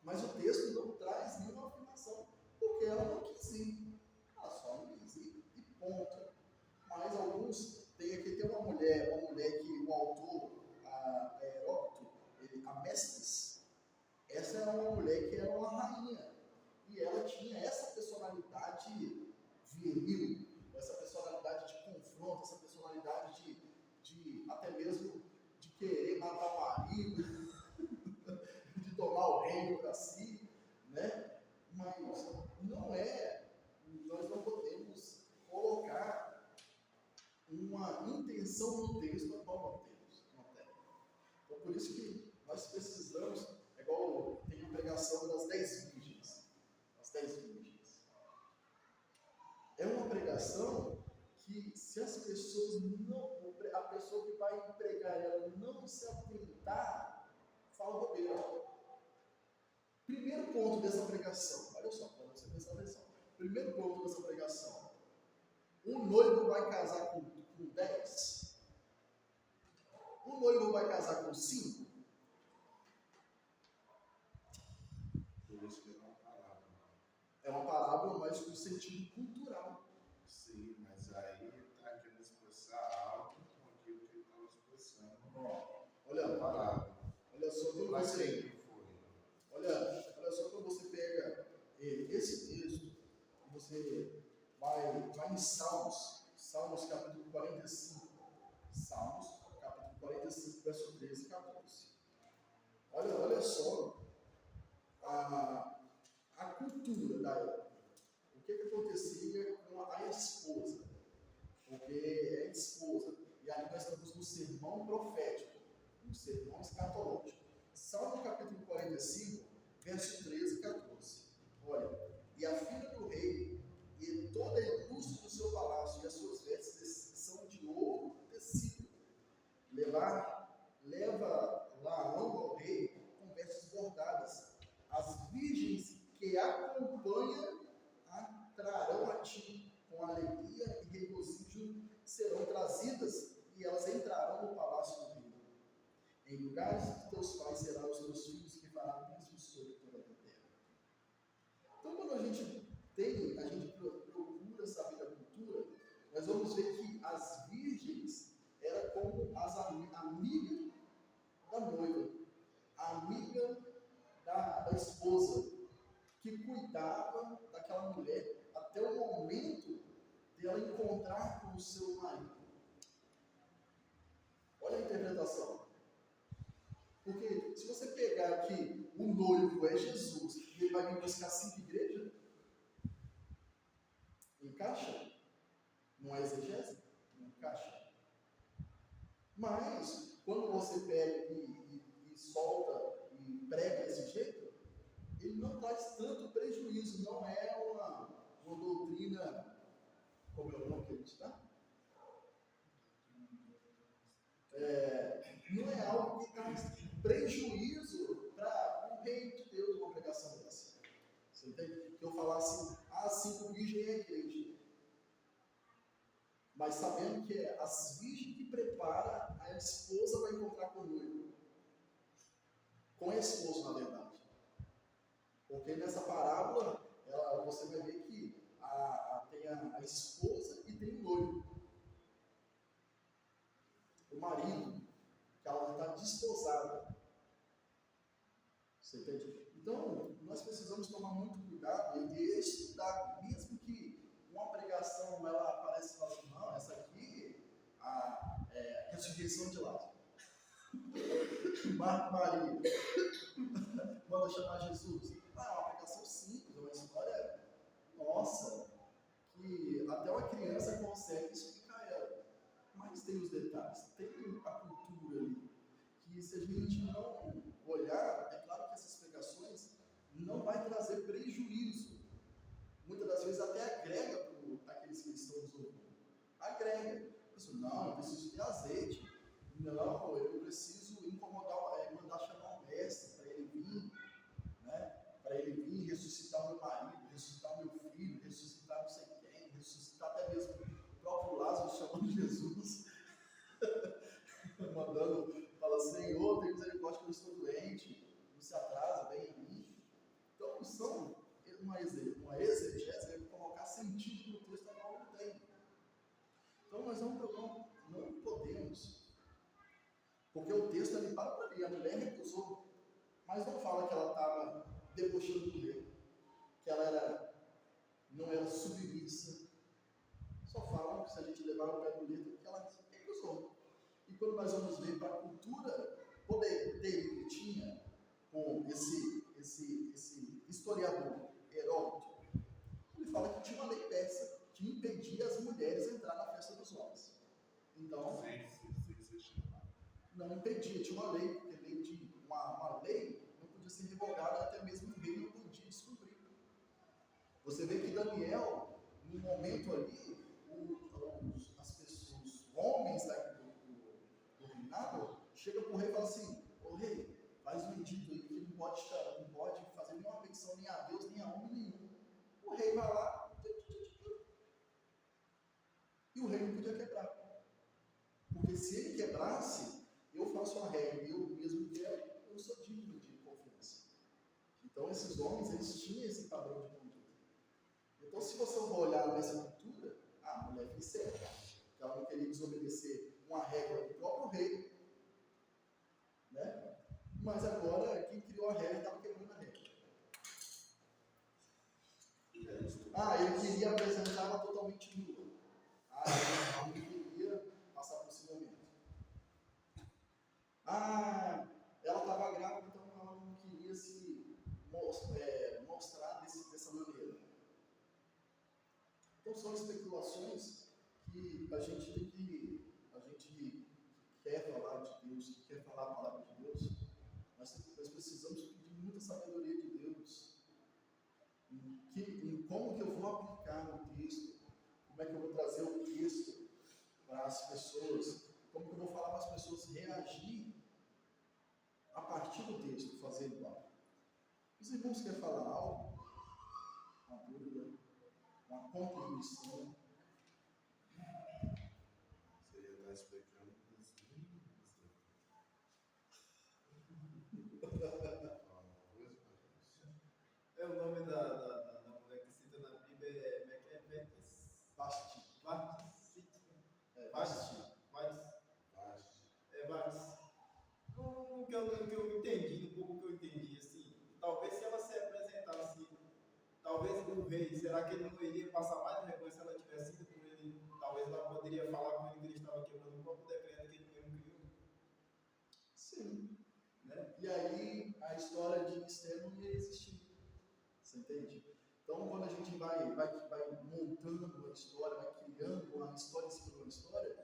Mas o texto não traz nenhuma afirmação, porque ela não quis ir. Ela só não quis ir e ponto. Mas alguns, tem uma mulher que o autor, Heródoto, a Mestres, essa era uma mulher que era uma rainha. E ela tinha essa personalidade viril, essa personalidade de confronto, essa personalidade de até mesmo de querer matar o marido, de tomar o reino para si, né? Mas nós não podemos colocar uma intenção no texto a qual não temos. Então, por isso que nós precisamos, igual tem a pregação das 10 virgens. As 10 virgens. É uma pregação que, se as pessoas a pessoa que vai pregar ela não se atentar, fala bobeira. Primeiro ponto dessa pregação, olha só, para você prestar atenção. Primeiro ponto dessa pregação: um noivo vai casar com 10? Um noivo vai casar com 5? Por isso que é uma parábola. É uma parábola, mas com sentido cultural. Sim, mas aí está querendo expressar algo com aquilo que ele estava expressando. Olha, Parábola. olha só como Mas você. quem que foi? Olha só quando você pega esse texto, você vai em Salmos capítulo 45. Salmos capítulo 45, verso 13 e 14. Olha só a cultura da época. O que acontecia com a esposa? Porque é esposa. E ali nós estamos no sermão profético, no sermão escatológico. Salmo capítulo 45, verso 13 e 14. Olha, e a filha do rei, e toda a indústria do seu palácio, e as suas vestes são de ouro tecido. Leva lá ao rei com vestes bordadas. As virgens que acompanham trarão a ti com alegria e regozijo, serão trazidas, e elas entrarão no palácio do rei. Em lugares de teus pais serão os teus filhos, que farão príncipe sobre toda a terra. Então, quando a gente procura saber a cultura, nós vamos ver que as virgens eram como as amigas da noiva, a amiga da esposa, que cuidava daquela mulher até o momento de ela encontrar com o seu marido. Olha a interpretação. Porque se você pegar que o noivo é Jesus e ele vai vir buscar 5 igrejas, encaixa? Não é exegese? Não encaixa. Mas, quando você pega e solta e prega desse jeito, ele não traz tanto prejuízo, não é uma doutrina, como é o nome que ele está? Não é algo que traz prejuízo para o reino de Deus, uma pregação dessa. Você entende? Que eu falar assim, 5 virgens é a igreja. mas sabendo que é as virgens que prepara a esposa para encontrar com o noivo. Com a esposa, na verdade. Porque nessa parábola, você vai ver que tem a esposa e tem o noivo. O marido, que ela está desposada. Você entende? Então, nós precisamos tomar muito cuidado e estudar, mesmo que uma pregação ela aparece e fala assim, não, essa aqui é a ressurreição de Lázaro. Maria manda chamar Jesus. É uma pregação simples, é uma história nossa, que até uma criança consegue explicar ela. Mas tem os detalhes, tem a cultura ali. Que se a gente não olhar, é claro que essas pregações não vai trazer prejuízo. Muitas das vezes até agrega para aqueles que estão nos ouvindo. Agrega. Não, eu preciso de azeite. Não, eu preciso mandar chamar um mestre para ele vir, né? Para ele vir ressuscitar meu marido, ressuscitar meu filho, ressuscitar não sei quem, ressuscitar até mesmo o próprio Lázaro chamando Jesus. Mandando, fala, Senhor, tem misericórdia que eu estou doente, não se atrasa, vem a mim. Então, são uma exegese, é colocar sentido no texto, a qual não tem. Então, nós não podemos, porque o texto ele para por ali, a mulher recusou, mas não fala que ela estava debochando do rei, que ela não era submissa, só fala que se a gente levar o pé do letra, que ela recusou. E quando nós vamos ver para a cultura poder dele que tinha com esse historiador Heródoto, ele fala que tinha uma lei persa que impedia as mulheres entrar na festa dos homens. Então, não impedia, tinha uma lei, porque uma lei não podia ser revogada, até mesmo o rei não podia descobrir. Você vê que Daniel, no momento ali, os homens do reinado chegam para o rei e falam assim, ô rei, faz um edito aí que não pode fazer nenhuma petição nem a Deus, nem a homem nenhum. O rei vai lá e o rei não podia quebrar. Porque se ele quebrasse, eu faço uma regra, eu mesmo quero, eu sou digno de confiança. Então esses homens, eles tinham esse padrão de conduta. Então se você for olhar nessa cultura, a mulher fez certo, ela não queria desobedecer uma regra do próprio rei, né? Mas agora quem criou a regra estava quebrando a regra. Ele queria apresentá-la totalmente nua. Ele não queria passar por esse momento. Ela estava grávida, então ela não queria se mostrar dessa maneira. Então são especulações que a gente quer falar de Deus, que quer falar a palavra de Deus, nós precisamos pedir muita sabedoria de Deus em como que eu vou aplicar no texto, como é que eu vou trazer o texto para as pessoas, como que eu vou falar para as pessoas reagir a partir do texto, fazer igual. Os irmãos querem falar algo? Uma dúvida? Uma contribuição? Você já está explicando isso. É o nome da mulher que cita na Bíblia, Vasti. O que eu entendi, um pouco que eu entendi, assim, talvez se ela se apresentasse, talvez o rei, será que ele não iria passar mais vergonha se ela tivesse ido com ele? Talvez ela poderia falar com ele que ele estava quebrando o próprio decreto que ele mesmo criou. Sim. Né? E aí a história de mistério não ia existir. Você entende? Então, quando a gente vai montando uma história, vai criando uma história em cima de uma história,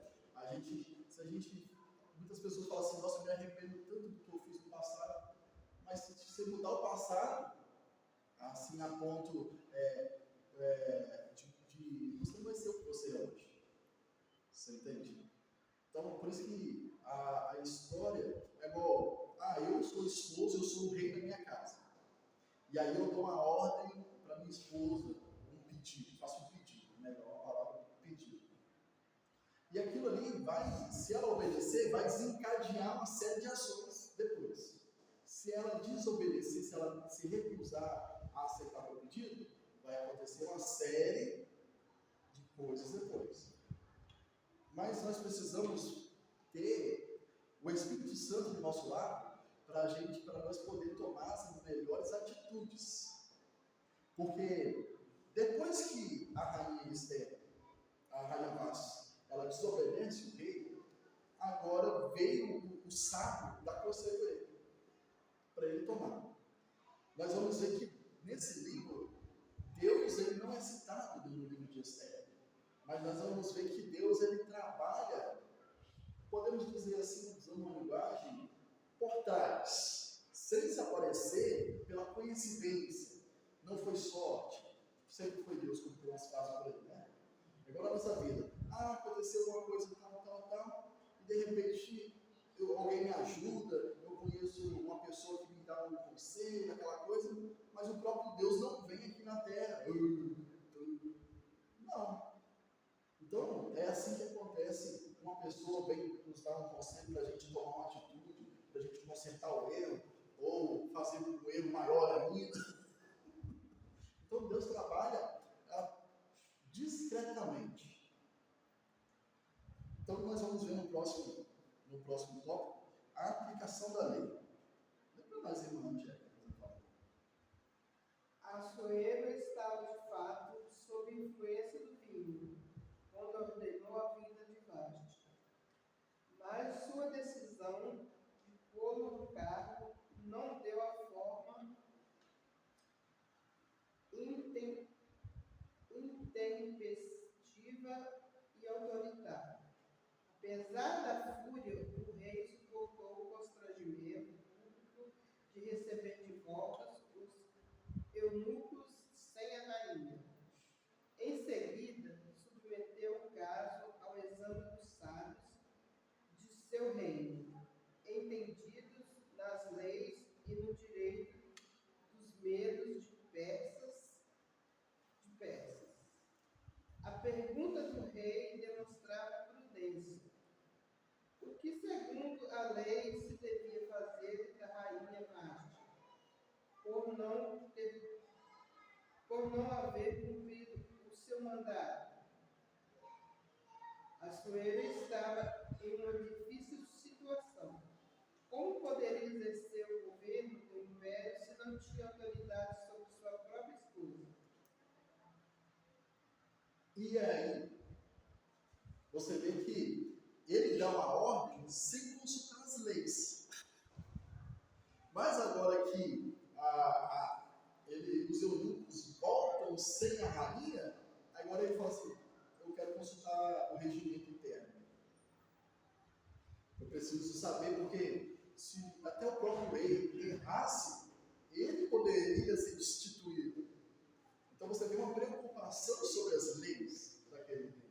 muitas pessoas falam assim, nossa, eu me arrependo tanto do que eu fiz no passado, mas se você mudar o passado, assim, a ponto você não vai ser o que você é hoje. Você entende? Então, por isso que a história é igual, eu sou esposo, eu sou o rei da minha casa. E aí eu dou uma ordem para minha esposa, um pedido, faço um pedido, melhor a palavra pedido. E aquilo ali vai, se ela obedecer, vai desencadear uma série de ações depois. Se ela desobedecer, se ela se recusar a aceitar o pedido, vai acontecer uma série de coisas depois. Mas nós precisamos ter o Espírito Santo do nosso lado para nós poder tomar as melhores atitudes. Porque depois que a rainha Esther, a rainha Vasti, ela desobedece o rei, agora veio o sábio dar conselho para ele tomar. Nós vamos ver que nesse livro, Deus ele não é citado no livro de Esther, mas nós vamos ver que Deus ele trabalha, podemos dizer assim, usando uma linguagem, por trás, sem se aparecer pela coincidência. Não foi sorte, sempre foi Deus que trouxe faz por ele, né? Igual na nossa vida. Aconteceu uma coisa tal, e de repente alguém me ajuda, eu conheço uma pessoa que me dá um conselho, aquela coisa, mas o próprio Deus não vem aqui na terra. Não. Então, é assim que acontece. Uma pessoa vem nos dar um conselho para a gente tomar uma atitude, para a gente consertar o erro, ou fazer um erro maior ainda. Então, Deus trabalha discretamente. Então, nós vamos ver no próximo tópico a aplicação da lei. Lembra mais, irmã Angélica? Assuero estava de fato sob influência do vinho, quando ordenou a vinda de Vasti. Mas sua decisão de pô-lo no cargo não deu a forma intempestiva e autoritária. Apesar da fúria, o rei suportou o constrangimento público de receber de volta os eunucos sem a rainha. Em seguida, submeteu o caso ao exame dos sábios de seu reino, entendidos nas leis e no direito dos medos de persas. A pergunta do rei demonstrava prudência. O que, segundo a lei, se devia fazer da rainha Vasti, por não haver cumprido o seu mandato? Assuero estava em uma difícil situação. Como poderia exercer o governo do império se não tinha autoridade sobre sua própria esposa? E aí, você vê que ele dá uma ordem sem consultar as leis. Mas agora que os eunucos voltam sem a rainha, agora ele fala assim, eu quero consultar o regimento interno. Eu preciso saber, porque se até o próprio rei errasse, ele poderia ser destituído. Então você vê uma preocupação sobre as leis daquele rei.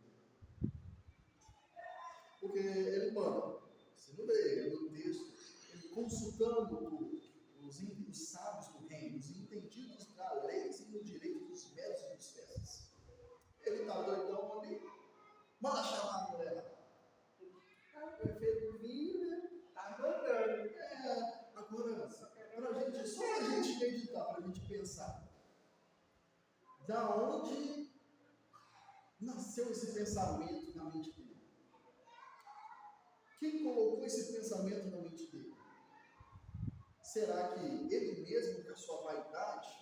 Porque ele manda, você não vê no texto, ele consultando os sábios do reino, os entendidos da lei e no direito dos meros e dos persas. Ele está doidão ali, manda chamar a mulher lá. Prefeito vinho, né? Está mandando. Agora, só para a gente meditar, para a gente pensar. Da onde nasceu esse pensamento na mente dele? Quem colocou esse pensamento na mente dele? Será que ele mesmo, com a sua vaidade?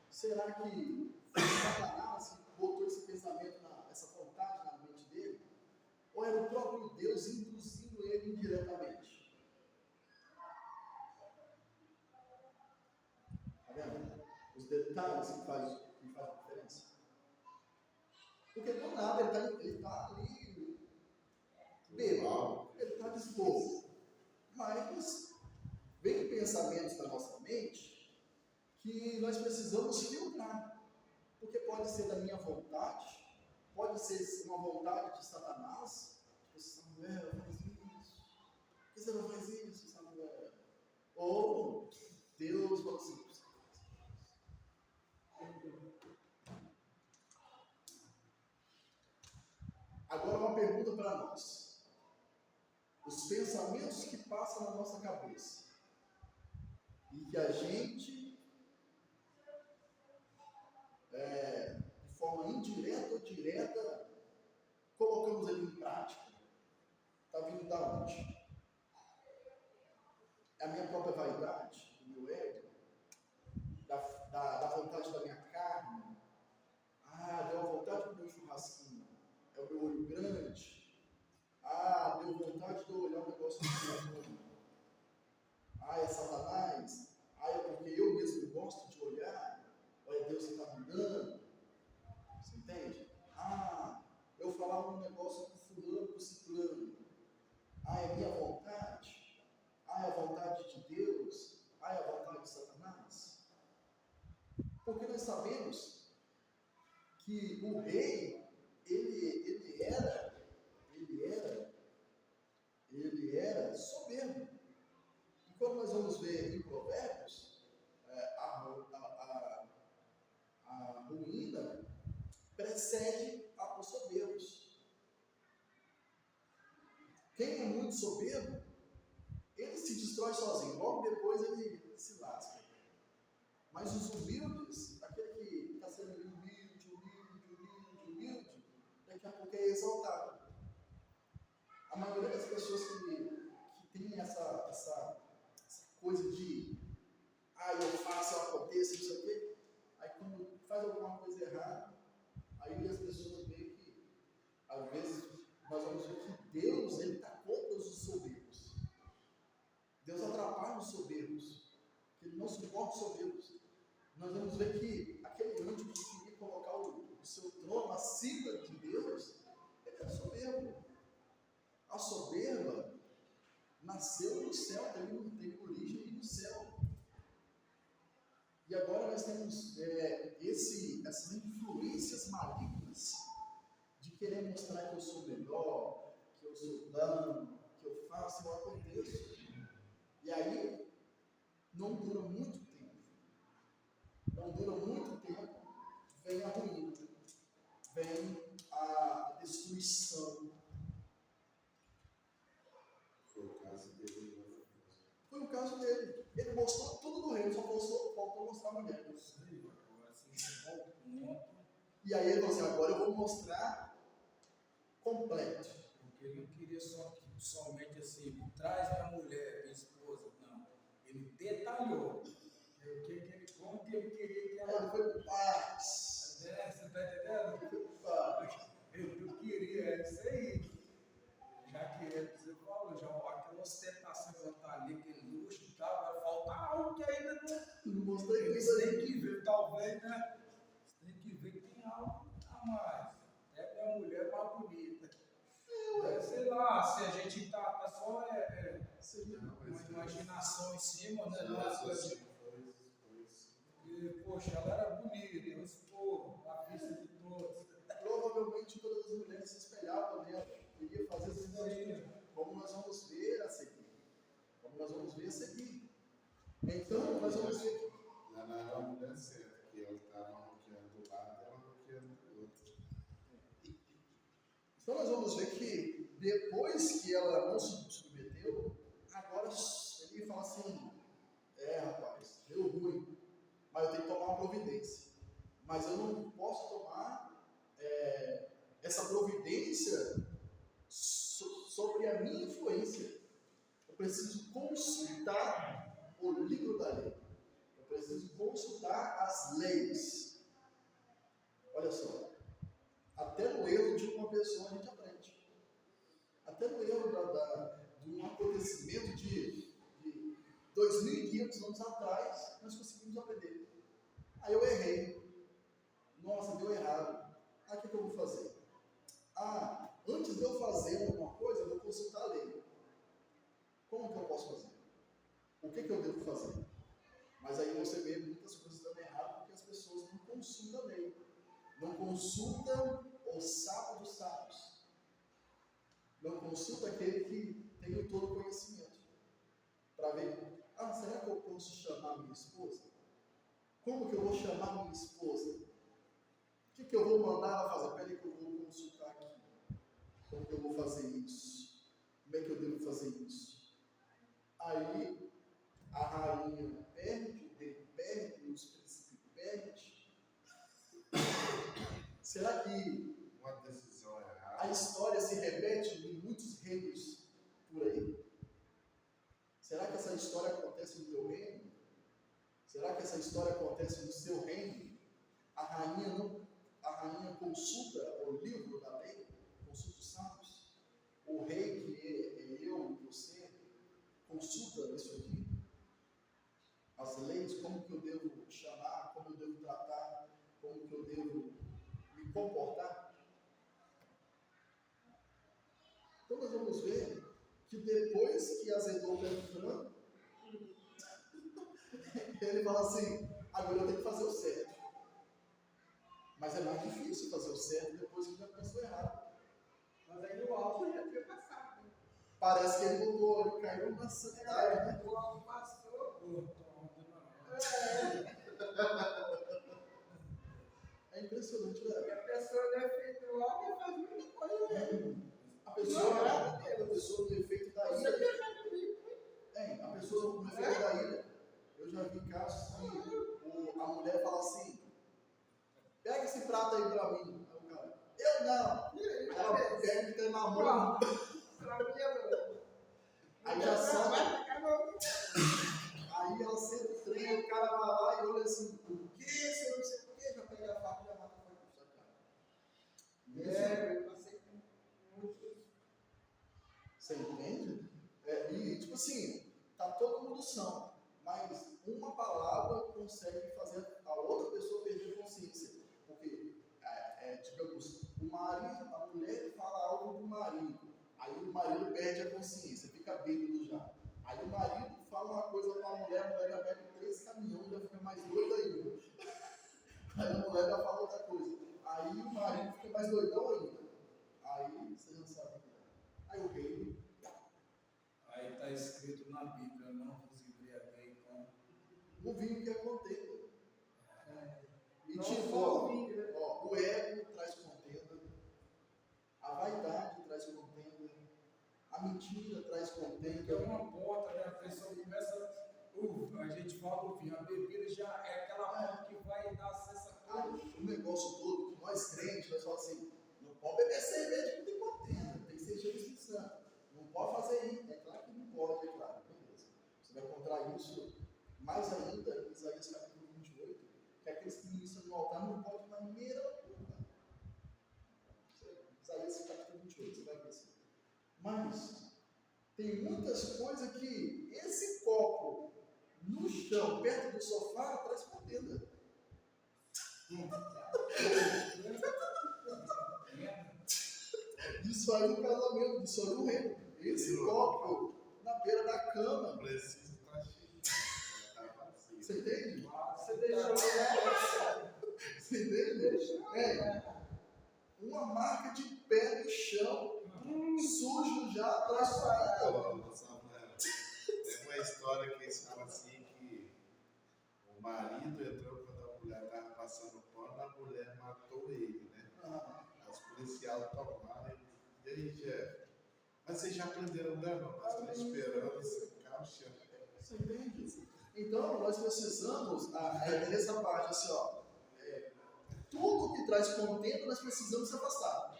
Será que Satanás botou esse pensamento, essa vontade na mente dele? Ou era o próprio Deus induzindo ele indiretamente? Está vendo? Os detalhes que fazem diferença. Porque do nada ele está ali bêbado, ele está disposto. Mas vem pensamentos na nossa mente que nós precisamos filtrar. Porque pode ser da minha vontade, pode ser uma vontade de Satanás. Samuel, faz isso. Por que você não faz isso, Samuel? Ou Deus fala assim. Agora uma pergunta que a gente, de forma indireta ou direta, colocamos ele em prática. Está vindo da onde? É a minha própria vaidade, o meu ego, da vontade da minha carne. Deu vontade do meu churrasquinho, é o meu olho grande. Deu vontade de eu olhar um negócio do telefone. É Satanás. É porque eu mesmo gosto de olhar. Olha, Deus está me dando. Você entende? Eu falava um negócio com fulano, com ciclano. É minha vontade. É a vontade de Deus. É a vontade de Satanás. Porque nós sabemos que o rei, ele era soberbo. E quando nós vamos ver em Provérbios, a ruína precede os soberbos. Quem é muito soberbo, ele se destrói sozinho, logo depois ele se lasca. Mas os humildes, aquele que está sendo humilde, daqui a pouco é exaltado. A maioria das pessoas que tem essa coisa de eu faço, eu aconteço, não sei o quê, aí quando faz alguma coisa errada, aí as pessoas veem que, às vezes, nós vamos ver que Deus está contra os soberbos. Deus atrapalha os soberbos, que Ele não suporta os soberbos. Nós vamos ver que aquele anjo que queria colocar o seu trono acima de Deus, ele era soberbo. A soberba nasceu no céu, tem origem no céu. E agora nós temos essas influências malignas de querer mostrar que eu sou melhor, que eu sou plano, que eu faço, eu aconteço. E aí, não dura muito tempo. Vem a ruína, vem a destruição. Foi o caso dele. Ele mostrou tudo do reino, só faltou mostrar a mulher. E aí ele falou assim, agora eu vou mostrar completo. Porque ele não queria somente assim, traz minha mulher, minha esposa. Não. Ele detalhou. Como que ele queria que ela... Ele foi por partes. Você está entendendo? Ele foi por partes. Ele não queria, é isso aí. Já queria, você falou, aquela ostentação que ela está ali, aquele luxo e tal, vai faltar algo que ainda Não mostrei isso Você aí. tem que ver, talvez, né? Você tem que ver que tem algo a mais. É minha mulher mais bonita. Sei lá, se a gente tá só uma imaginação em cima, né? Porque, poxa, ela era bonita, eu expor a vista de todos. Provavelmente todas as mulheres se espelhavam nela, queria fazer esse mesmo, como nós vamos ver a seguir. Então, nós vamos ver. Na mulher certa, que ela estava roqueando do lado, ela roqueando do outro. Então, nós vamos ver que depois que ela não se submeteu, agora ele fala assim: rapaz, deu ruim, mas eu tenho que tomar uma providência. Mas eu não posso tomar essa providência sobre a minha influência. Eu preciso consultar o livro da lei. Eu preciso consultar as leis. Olha só, até no erro de uma pessoa a gente aprende. Até no erro de um acontecimento de 2.500 anos atrás, nós conseguimos aprender. Aí eu errei. Nossa, deu errado. O que eu vou fazer? Antes de eu fazer alguma coisa, eu vou consultar a lei. Como que eu posso fazer? O que eu devo fazer? Mas aí você vê muitas coisas dando errado porque as pessoas não consultam a lei. Não consultam o sábio dos sábios. Não consulta aquele que tem todo o conhecimento. Para ver, será que eu posso chamar minha esposa? Como que eu vou chamar minha esposa? O que eu vou mandar ela fazer? Espera aí que eu vou consultar aqui. Como que eu vou fazer isso? Como é que eu devo fazer isso? Aí, a rainha perde Será que essa história acontece no seu reino? A rainha consulta o livro da lei, consulta os sábios. O rei, que é eu e você, consulta isso aqui. As leis, como que eu devo chamar, como eu devo tratar, como que eu devo me comportar. Então nós vamos ver que depois que azedou o Beltrano, ele fala assim, agora eu tenho que fazer o certo. Mas é mais difícil fazer o certo depois que já pensou errado. Mas aí o álcool já tinha passado. Parece que ele mudou, ele caiu na santidade, né? O álcool passou. É impressionante, E né? a pessoa no efeito do álcool faz muita coisa mesmo. A pessoa no efeito da Você ira. deixa comigo. A pessoa no efeito da ira. Eu já vi casos que a mulher fala assim, pega esse prato aí pra mim. Aí o cara, eu não. Ela pega e tem na mão. Aí já sabe. Aí ela senta o trem, o cara vai lá e olha assim, o que? Você não sei o que, já pega a faca e já mata a faca na sua cara. Eu passei por muitos. Você entende? E tipo assim, tá todo mundo são, mas uma palavra consegue fazer a outra pessoa perder a consciência. Porque, digamos, a mulher fala algo do marido, aí o marido perde a consciência, fica bêbado já. Aí o marido fala uma coisa para a mulher já pega 3 caminhões, já fica mais doido ainda. Aí a mulher já fala outra coisa. Aí o marido fica mais doidão ainda. Aí você já sabe o que é. Aí o rei. Aí está escrito na Bíblia, não vos embriaguei com O vinho que é contenda. E Não tipo, só o vinho, né? o ego traz contenda, a vaidade traz contenda, a mentira traz é contenda. uma porta, né? A pessoa começa, a gente fala o vinho, a bebida já é aquela porta que vai dar acesso a tudo. O negócio todo, que nós crentes, nós falamos assim, não pode beber cerveja que tem contenda, tem que ser cheio do Espírito Santo. Não pode fazer isso. É claro que não pode, é claro, beleza. Você vai encontrar isso mais ainda em Isaías capítulo 28, que aqueles que ministram no altar não podem de maneira alguma. Isaías capítulo 28, você vai ver assim. Mas tem muitas coisas que esse copo no chão, perto do sofá, traz contenda. Destrói o casamento, destrói o reino. Esse copo na beira da cama. Preciso estar cheio. Tá vazio. Você entende? Você deixou, né? Você entende? Uma marca de pé no chão, sujo já, atrás do Samuel, tem uma história que eles falam assim que o marido entrou quando a mulher estava passando pano, a mulher matou ele, né? Os policiais tomaram e aí, Jeff, mas vocês já aprenderam, não? Nós estamos esperando secar o chão. Você entende? Então, nós precisamos, nessa parte assim, ó, tudo que traz contenda, nós precisamos se afastar.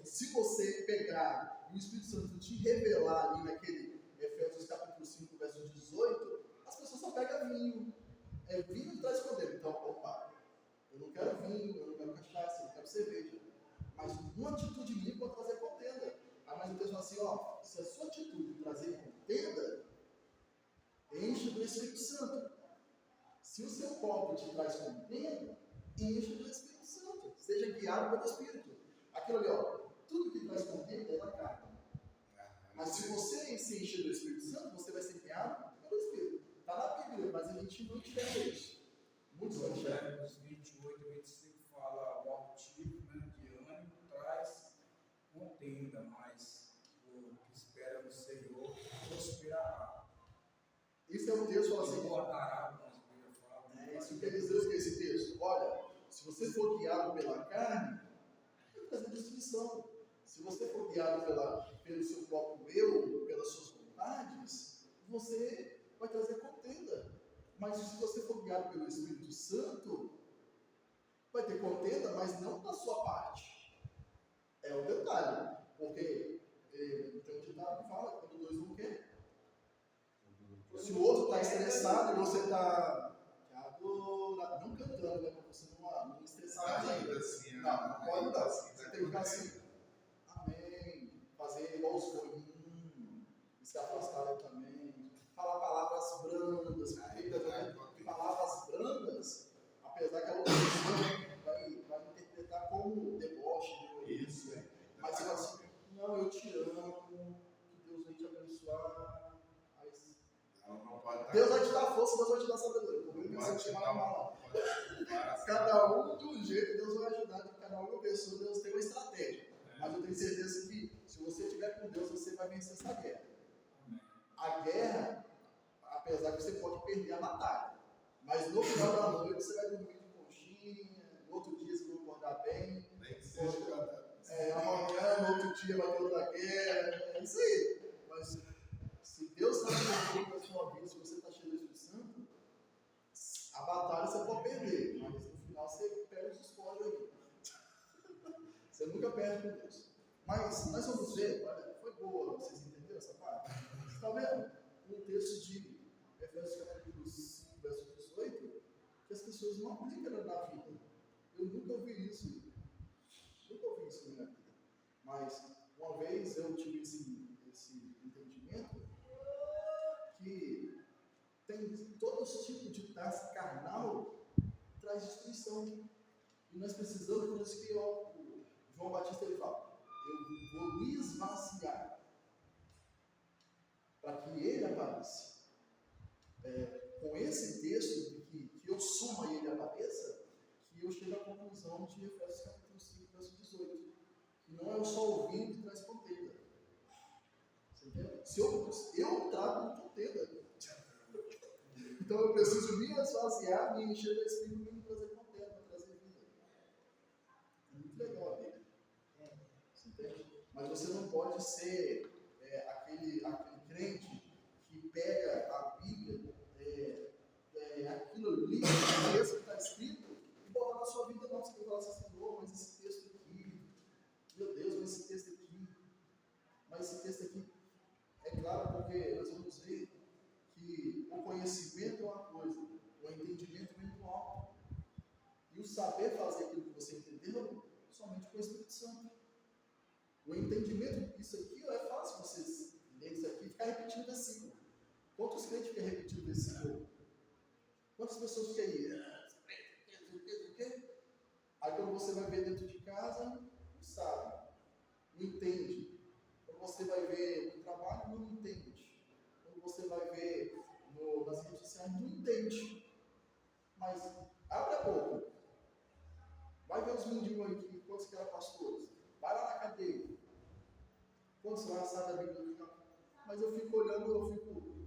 Se você pegar e o Espírito Santo te revelar ali naquele Efésios capítulo 5, verso 18, as pessoas só pegam vinho. Vinho que traz contenda. Então, opa, eu não quero vinho, eu não quero cachaça, eu não quero cerveja. Mas uma atitude minha pode trazer contenda. Mas o Deus fala assim, ó, se a sua atitude trazer contenda, enche do Espírito Santo. Se o seu copo te traz contenda, enche do Espírito Santo. Seja guiado pelo Espírito. Aquilo ali, ó, tudo que traz contenda é da carne. Mas se você se encher do Espírito Santo, você vai ser guiado pelo Espírito. Está na Bíblia, mas a gente não enxerga isso. Muitos não enxergam. Provérbios 28 e 25 fala, o altivo, né, de ânimo traz contenda, mas o que espera no Senhor prosperará. Isso é o texto que fala assim, Guardará, como a Bíblia fala. isso quer dizer o que esse texto? Olha, se você for guiado pela carne, vai trazer destruição. Se você for guiado pelo seu próprio eu, pelas suas vontades, você vai trazer contenda. Mas se você for guiado pelo Espírito Santo, vai ter contenda, mas não da sua parte. É o detalhe. Porque tem um ditado que fala, quando dois não querem. Se o outro está estressado e você está orar, não cantando, né? Para você não estressar Ainda ainda. assim, Não pode ainda não. assim, Você tem que ficar assim, amém. Fazer igual os foi, e se afastar também. Falar palavras brandas, porque palavras brandas, apesar que a outra pessoa vai interpretar como deboche, Isso. mas você fala assim, não, eu te amo, que Deus vai te abençoar. Aí, Não pode estar. Deus vai te dar força, Deus vai te dar sabedoria. O problema é você chamar mal. Cada um de um jeito, Deus vai ajudar, de cada uma pessoa, Deus tem uma estratégia. Mas eu tenho certeza que se você estiver com Deus, você vai vencer essa guerra. A guerra, apesar que você pode perder a batalha, mas no final da noite você vai dormir de conchinha, no outro dia você vai acordar bem. Nem que seja Amanhã, no outro dia vai ter outra guerra. É isso aí. Mas se Deus está no controle da sua vida, se você está cheio do Espírito Santo, a batalha você pode perder, mas no final você perde os espólios aí. Você nunca perde com Deus. Mas nós vamos ver, olha, foi boa, vocês entenderam essa parte? Você está vendo? Um texto de Efésios capítulo 5, verso 18, que as pessoas não aplicam na vida. Eu nunca ouvi isso. Nunca ouvi isso na minha vida. Mas uma vez eu tive esse entendimento que tem todo esse tipo de taça carnal traz destruição. E nós precisamos, por isso que o João Batista ele fala, eu vou me esvaziar para que ele apareça. Com esse texto de que eu suma e ele apareça, que eu chego à conclusão de Efésios capítulo 5, verso 18, que não é o só ouvindo que traz contenda. Você entende? Se eu trago uma contenda, então eu preciso me esvaziar, me encher do Espírito e me trazer contenda, trazer vida. É muito legal a Bíblia. Você entende? Mas você não pode ser aquele crente que pega a Bíblia, aquilo ali, que está escrito, e botar na sua vida, não. Você tem que falar assim, Senhor, mas esse texto aqui, meu Deus, mas esse texto aqui, é claro, porque nós vamos ver que o conhecimento é uma coisa, o entendimento vem do alto. E o saber fazer aquilo que você entendeu, somente com o Espírito Santo. O entendimento, isso aqui é fácil vocês lerem isso aqui e ficar repetindo o versículo. Quantos crentes ficam repetindo o versículo? Quantas pessoas ficam aí? O quê? Aí quando você vai ver dentro de casa, não sabe, não entende. Quando você vai ver no trabalho, não entende. Quando você vai ver nas redes sociais, não entende. Mas abre a boca. Vai ver os mendigos aí, quantos que eram pastores. Vai lá na cadeia. Quantos lá sabem a Bíblia? Mas eu fico olhando,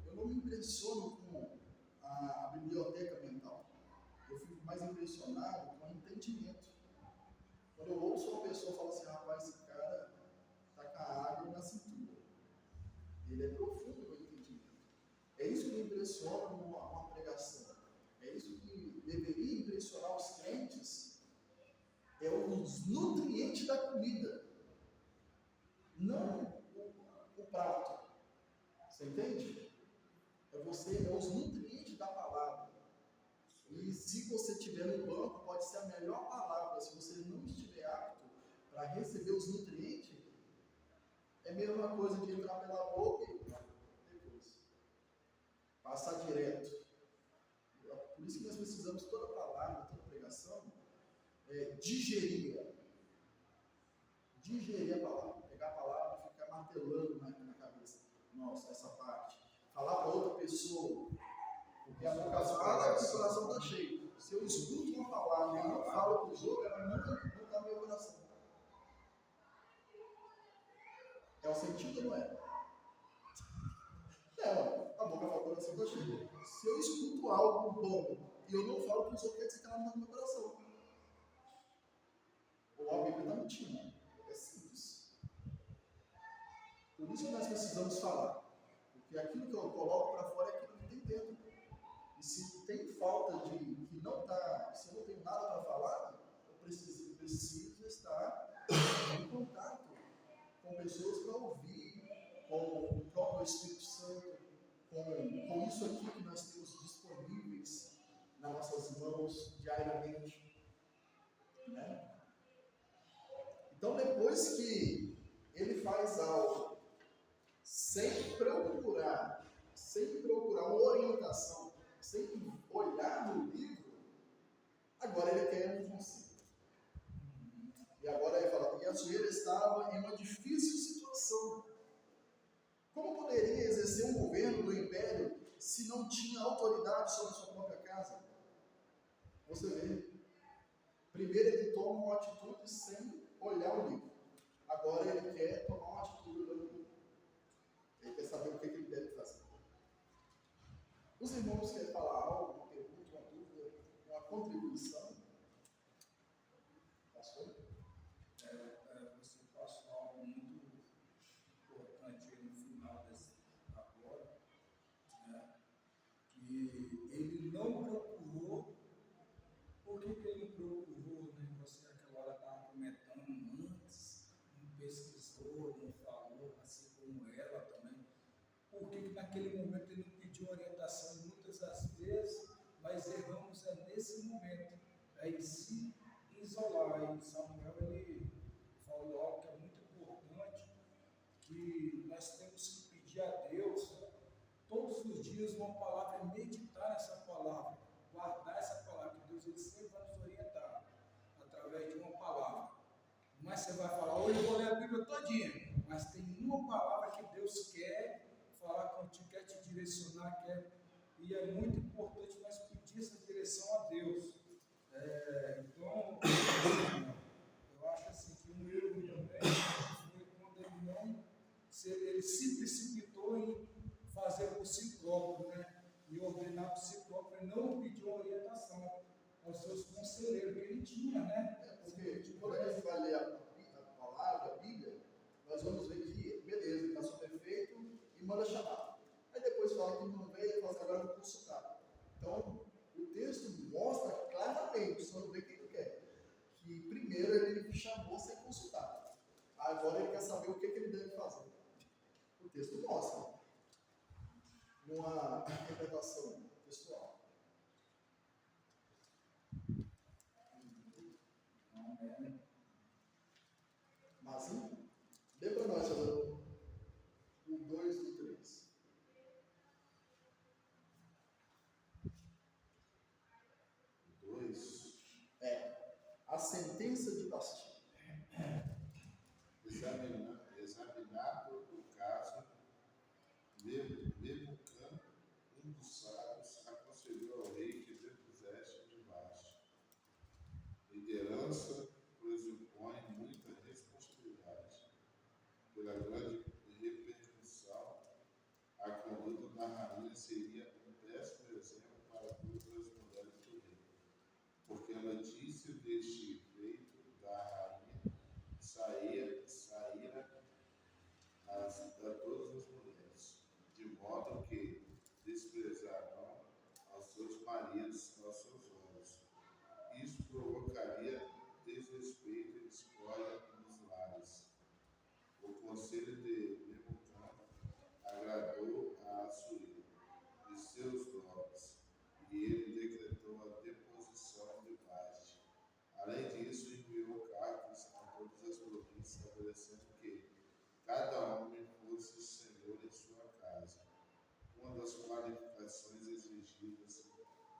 eu não me impressiono com a biblioteca mental. Eu fico mais impressionado com o entendimento. Quando eu ouço uma pessoa falar assim, rapaz, esse cara está com a água na cintura. Ele é profundo no entendimento. É isso que me impressiona numa pregação. É isso que deveria impressionar os crentes. É os nutrientes da comida. Não o prato. Você entende? É os nutrientes da palavra. E se você estiver no banco, pode ser a melhor palavra. Se você não estiver apto para receber os nutrientes, é a mesma coisa de entrar pela boca e depois passar direto. Por isso que nós precisamos toda palavra, toda pregação, digerir a palavra, pegar a palavra e ficar martelando na cabeça. Nossa, essa parte. Falar para outra pessoa, porque a boca fala e o coração está cheio. Se eu escuto uma palavra e não falo para os outros, ela não está no meu coração. É o sentido ou não é? Não, a boca fala, o coração está cheio. Se eu escuto algo bom e eu não falo para os outros, quer dizer que ela não está no meu coração. Ou a Bíblia está mentindo. É simples. Por isso que nós precisamos falar. Porque aquilo que eu coloco para fora é aquilo que tem dentro. E se tem falta que não está, se eu não tenho nada para falar, eu preciso estar em contato com pessoas para ouvir, com o próprio Espírito Santo, com isso aqui que nós temos disponíveis nas nossas mãos, cai na mente. Né? Então, depois que ele faz algo sem procurar uma orientação, sem olhar no livro, agora ele quer um conselho. E agora ele fala, e Assuero estava em uma difícil situação. Como poderia exercer um governo do império se não tinha autoridade sobre a sua própria casa? Você vê. Primeiro ele toma uma atitude sem olhar o livro. Agora ele quer tomar uma atitude olhando o livro. Ele quer saber o que ele deve fazer. Os irmãos querem falar algo, uma pergunta, uma dúvida, uma contribuição? Pastor? Você passou algo muito importante aí no final desse agora, né? Que ele não procurou. Por que ele não procurou, né? Você naquela hora estava comentando antes, não pesquisou, não falou, assim como ela também. Por que naquele momento ele não pediu orientação? Muitas das vezes nós erramos nesse momento, em se isolar. E Samuel ele falou algo que é muito importante, que nós temos que pedir a Deus todos os dias uma palavra, meditar nessa palavra, guardar essa palavra, que Deus ele sempre vai nos orientar através de uma palavra. Mas você vai falar, hoje eu vou ler a Bíblia todinha, mas tem uma palavra que Deus quer falar contigo, quer te direcionar, e é muito importante nós pedir essa direção a Deus. Então, eu acho assim que um erro também foi quando ele se precipitou em fazer por si próprio, né? E ordenar por si próprio, e não pediu orientação aos seus conselheiros que ele tinha, né? Porque quando a gente vai ler a palavra, a Bíblia, nós vamos ver que, beleza, ele está sob efeito e manda chamar. Aí depois fala que não veio e fala assim, agora eu vou consultar. Então, o texto mostra claramente, só não vê o que ele quer, que primeiro ele chamou sem consultar. Agora ele quer saber o que ele deve fazer. O texto mostra numa interpretação textual. Mas, lê para nós, o 2 e o 3. A sentença de Bastia. Examinado o caso, Memucã, um dos sábios, aconselhou ao rei que depusesse debaixo. Liderança pressupõe muita responsabilidade. Pela grande repercussão, a conduta da rainha seria um péssimo exemplo para todas as mulheres do reino, porque a notícia deste feito da rainha saíra a todas as mulheres, de modo que desprezarão aos seus maridos aos seus olhos. Isso provocaria desrespeito e discórdia nos lares. O conselho de Memucã agradou a Assuero e seus nobres, e ele decretou a deposição de Vaste. Além disso, enviou cartas a todas as províncias, estabelecendo que cada homem fosse senhor em sua casa. Uma das qualificações exigidas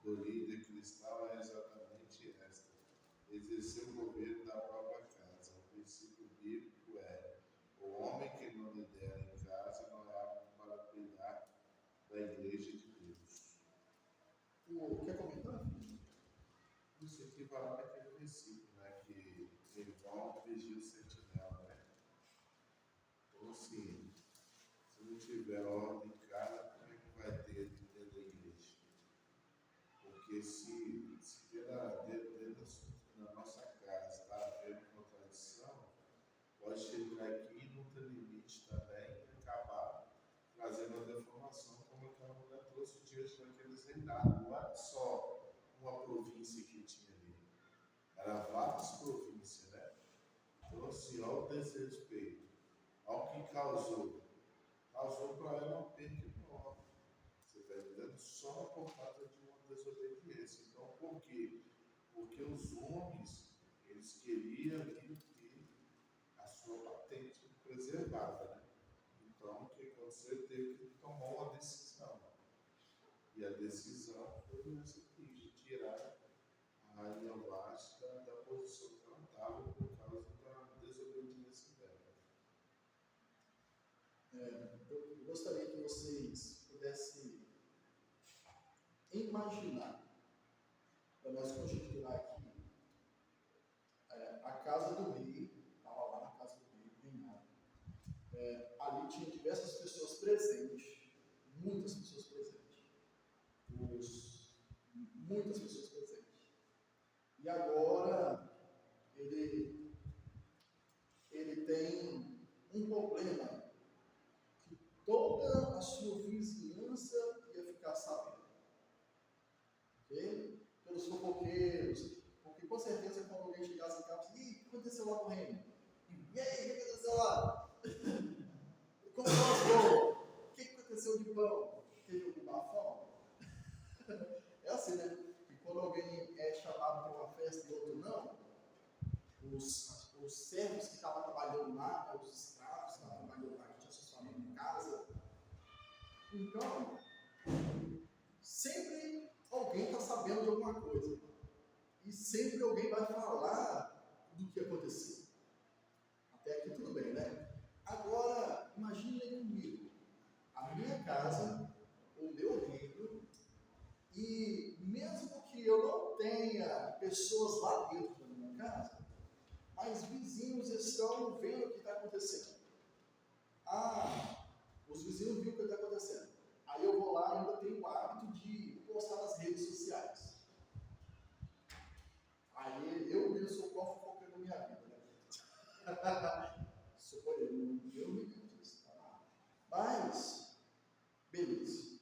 do líder cristão é exatamente esta: exercer o governo da própria casa. O princípio bíblico é: o homem que não lidera em casa não é apto para cuidar da igreja de Deus. Quer comentar? Isso equivalente àquele princípio, né? Que ele vão vigia o sentinela, né? Então, assim, se não tiver ordem em casa, como é que vai ter dentro da igreja? Porque se dentro da nossa casa está havendo contradição, pode chegar aqui e não ter limite também e acabar trazendo a deformação, como aquela mulher trouxe diante daqueles reinados. Não era só uma província que tinha ali, era várias províncias, né? Então, assim, ao desrespeito, ao que causou para ela uma perda enorme. Você está entendendo? Só por causa de uma desobediência. Então, por quê? Porque os homens, eles queriam ali ter a sua patente preservada, né? Então, o que aconteceu? Teve que tomar uma decisão. E a decisão foi essa aqui, de tirar a rainha Vasti da posição que ela estava por causa da desobediência dela. Eu gostaria que vocês pudessem imaginar, para nós conjecturar aqui, a casa do rei, estava lá na casa do rei, reinado. Ali tinha diversas pessoas presentes, muitas pessoas presentes. Muitas pessoas presentes. E agora ele tem um problema que toda a sua vizinhança ia ficar sabendo. Ok? Pelos fofoqueiros. Porque com certeza quando alguém chegasse em casa, e o que aconteceu lá no reino? E aí, o que aconteceu lá? Como passou? O que aconteceu de pão? Teve algum bafão? É assim, né? Que quando alguém é chamado para uma festa e outro não, os servos que estavam trabalhando lá, né, os escravos que estavam trabalhando lá, que tinham suas famílias em casa, então, sempre alguém está sabendo de alguma coisa. E sempre alguém vai falar do que aconteceu. Até aqui tudo bem, né? Agora, imagine comigo, a minha casa, o meu reino, e mesmo que eu não tenha pessoas lá dentro da minha casa, mas vizinhos estão vendo o que está acontecendo. Os vizinhos viram o que está acontecendo. Aí eu vou lá e ainda tenho o hábito de postar nas redes sociais. Aí eu mesmo sou o qual fofoqueiro da minha vida, né? Eu me digo disso. Mas, beleza.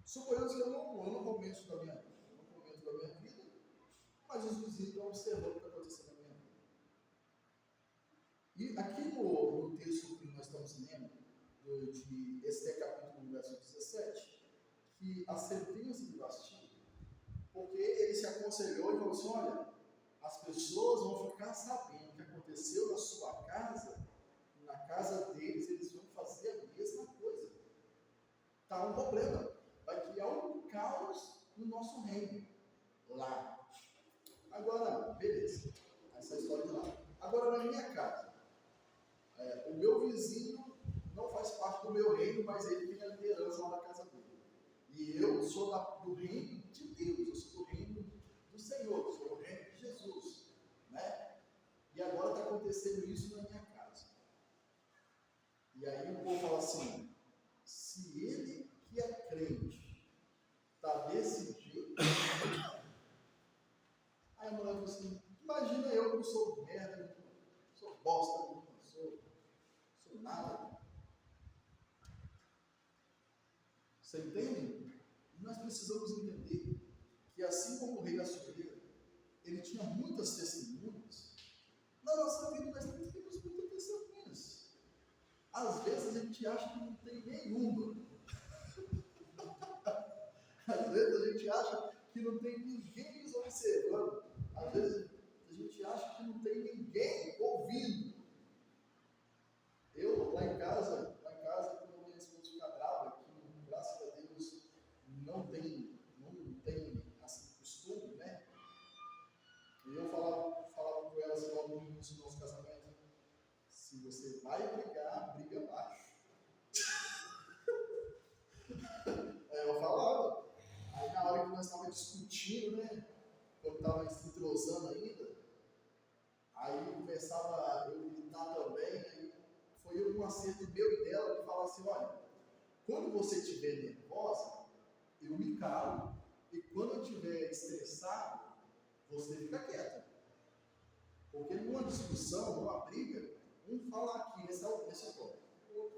Suponhamos que eu não comento da minha vida, mas os vizinhos estão observando o que está acontecendo na minha vida. E aqui no texto que nós estamos lendo, de Esther capítulo 1, verso 17, que a sentença de Vasti, porque ele se aconselhou e falou assim, olha, as pessoas vão ficar sabendo o que aconteceu na sua casa, na casa deles, eles vão fazer a mesma coisa. Está um problema. Vai criar um caos no nosso reino. Lá. Agora, beleza. Essa é a história de lá. Agora, na minha casa, o meu vizinho não faz parte do meu reino, mas ele tem a liderança lá na casa dele. E eu sou do reino de Deus, eu sou do reino do Senhor, eu sou do reino de Jesus. Né? E agora está acontecendo isso na minha casa. E aí o povo fala assim, se ele que é crente está desse jeito, aí a mulher falou assim, imagina eu que não sou merda, sou bosta, não sou nada. Você entende? Nós precisamos entender que assim como o rei da Soeira, ele tinha muitas testemunhas, na nossa vida nós também temos muitas testemunhas. Às vezes a gente acha que não tem nenhuma. Às vezes a gente acha que não tem ninguém nos observando. Às vezes a gente acha que não tem ninguém ouvindo. Eu, lá em casa, quando minha esposa fica brava, que graças a Deus não tem assim, costume, né? E eu falava com ela assim, logo no início do nosso casamento, se você vai brigar, briga baixo. Eu falava. Aí na hora que nós estávamos discutindo, né? Quando estava se entrosando ainda, aí começava eu gritar também, aí foi um acerto meu e dela que falava assim, olha, quando você estiver nervosa, eu me calo, e quando eu estiver estressado, você fica quieto. Porque numa discussão, numa briga, um fala aqui nesse ponto.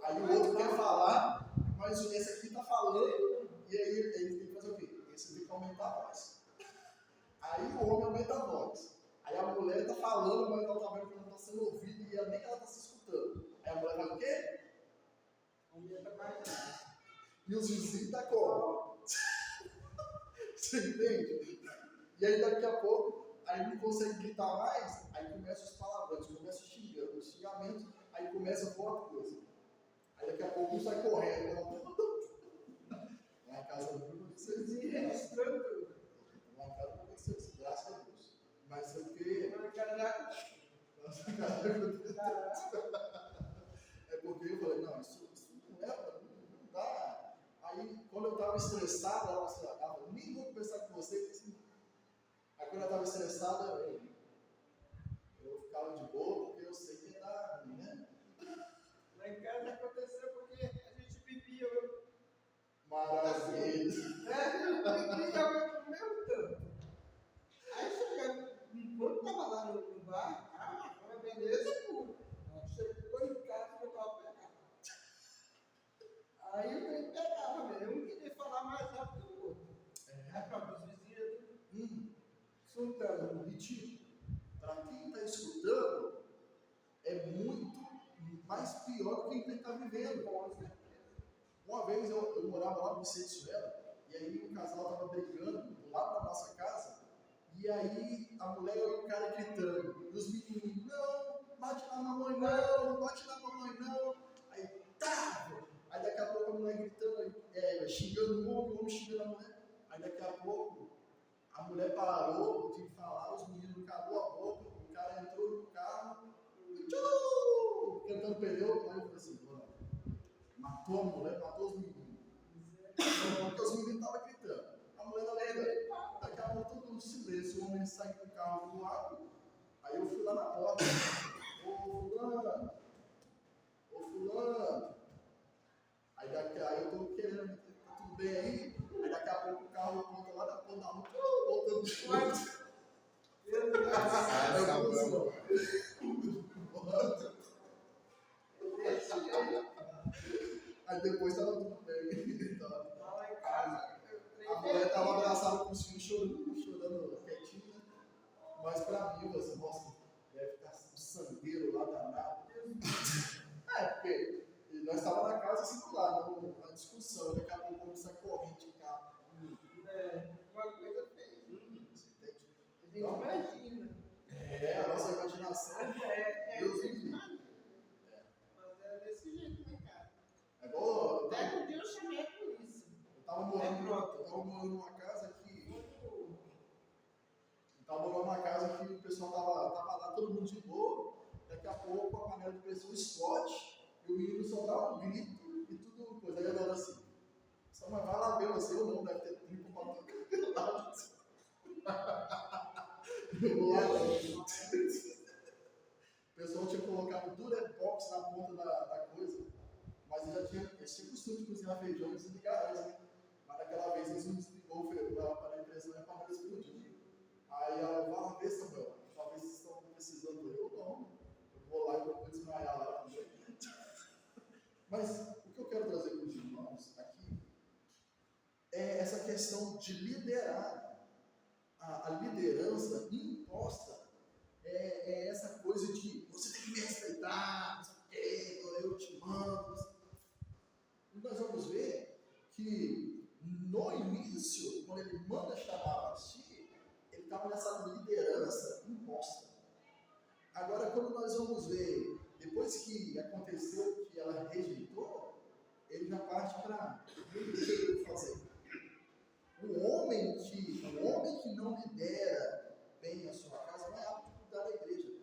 Aí o outro quer falar, mas esse aqui está falando, e aí ele tem que fazer o quê? Esse tem que aumentar a voz. Aí o homem aumenta a voz. Aí a mulher está falando, mas ela está vendo que ela está sendo ouvida e nem ela está se escutando. Aí a mulher faz o quê? Aumenta mais. E os vizinhos estão como? Você entende? E aí daqui a pouco, aí não consegue gritar mais, aí começa os palavrões, começa o xingamento, aí começa a outra coisa. Aí daqui a pouco um sai correndo. Lá em casa não aconteceu isso. Registrando tudo. Lá em casa não aconteceu isso, graças a Deus. Mas é porque. Caraca. É porque eu falei, não, isso não é, não dá. Aí quando eu estava estressado, ela assim, eu nem vou conversar com você. Assim. Aí quando eu estava estressado, eu ficava de boa, porque eu sei que ia dar ruim, né? Lá em casa aconteceu porque a gente bebia. Maravilha. Eu bebia o meu tanto. Aí chegando, quando estava lá no bar, uma beleza pura. Chegou em casa e eu estava pegando. Aí eu nem pegava mesmo, um queria falar mais rápido que o outro. Aí pronto, os vizinhos Escutando. E tipo, para quem está escutando, é muito mais pior do que quem está vivendo. Uma vez eu morava lá no Vicente Suela, e aí um casal estava brigando do lado da nossa casa, e aí a mulher e o cara gritando, e os meninos, não, bate na mamãe não, bate na mamãe não. Aí, tá! Aí daqui a pouco a mulher gritando, xingando o homem xingando a mulher. Aí daqui a pouco a mulher parou de falar, os meninos calou a boca, o cara entrou no carro, e tchau! Cantando pneu, aí eu falei assim, matou a mulher, matou os meninos. Porque os meninos estavam gritando. A mulher da lei, daqui a pouco todo mundo silêncio, o homem sai do carro voado. Aí eu fui lá na porta. Ô fulano. Aí eu tô querendo, tá tudo bem aí? Aí daqui a pouco o carro aponta lá da ponta da rua, voltando de novo. Aí depois tava tudo bem. lá em casa, A mulher tava abraçada com os filhos chorando quietinho, né? Mas pra mim, assim, nossa, deve ficar um sangueiro lá danado. Porque nós estávamos na casa assim lá, na discussão, daqui a pouco começa a corrente de carro. uma coisa feia. Você entende? A gente imagina. A nossa imaginação, Deus me livre. Mas é desse jeito, né, cara? É igual. Até um dia eu chamei a polícia. Eu tava morando numa casa que. Eu tava morando numa casa que o pessoal tava lá, todo mundo de boa. Daqui a pouco a panela de pressão explode e o menino só dá um grito e tudo coisa. Aí eu falo assim: só mas vai lá ver você ou não, deve ter tripo pra tocar. Eu vou lá. O pessoal tinha colocado Durepox na ponta da coisa, mas eles tinham costume de cozinhar feijão e desligar antes, né? Mas naquela vez eles não desligou a panela de pressão e a panela explodiu. Aí ela vai lá ver, Samuel, talvez vocês estão precisando. Eu não. Eu vou lá e vou desmaiar lá também. Mas o que eu quero trazer para os irmãos aqui é essa questão de liderar. A liderança imposta é essa coisa de você tem que me respeitar, eu te mando. E nós vamos ver que no início, quando ele manda chamar a ti, ele estava nessa liderança imposta. Agora, quando nós vamos ver, depois que aconteceu que ela rejeitou, ele já parte para o que ele tem que fazer. O homem que não lidera bem a sua casa não é apto de cuidar da igreja.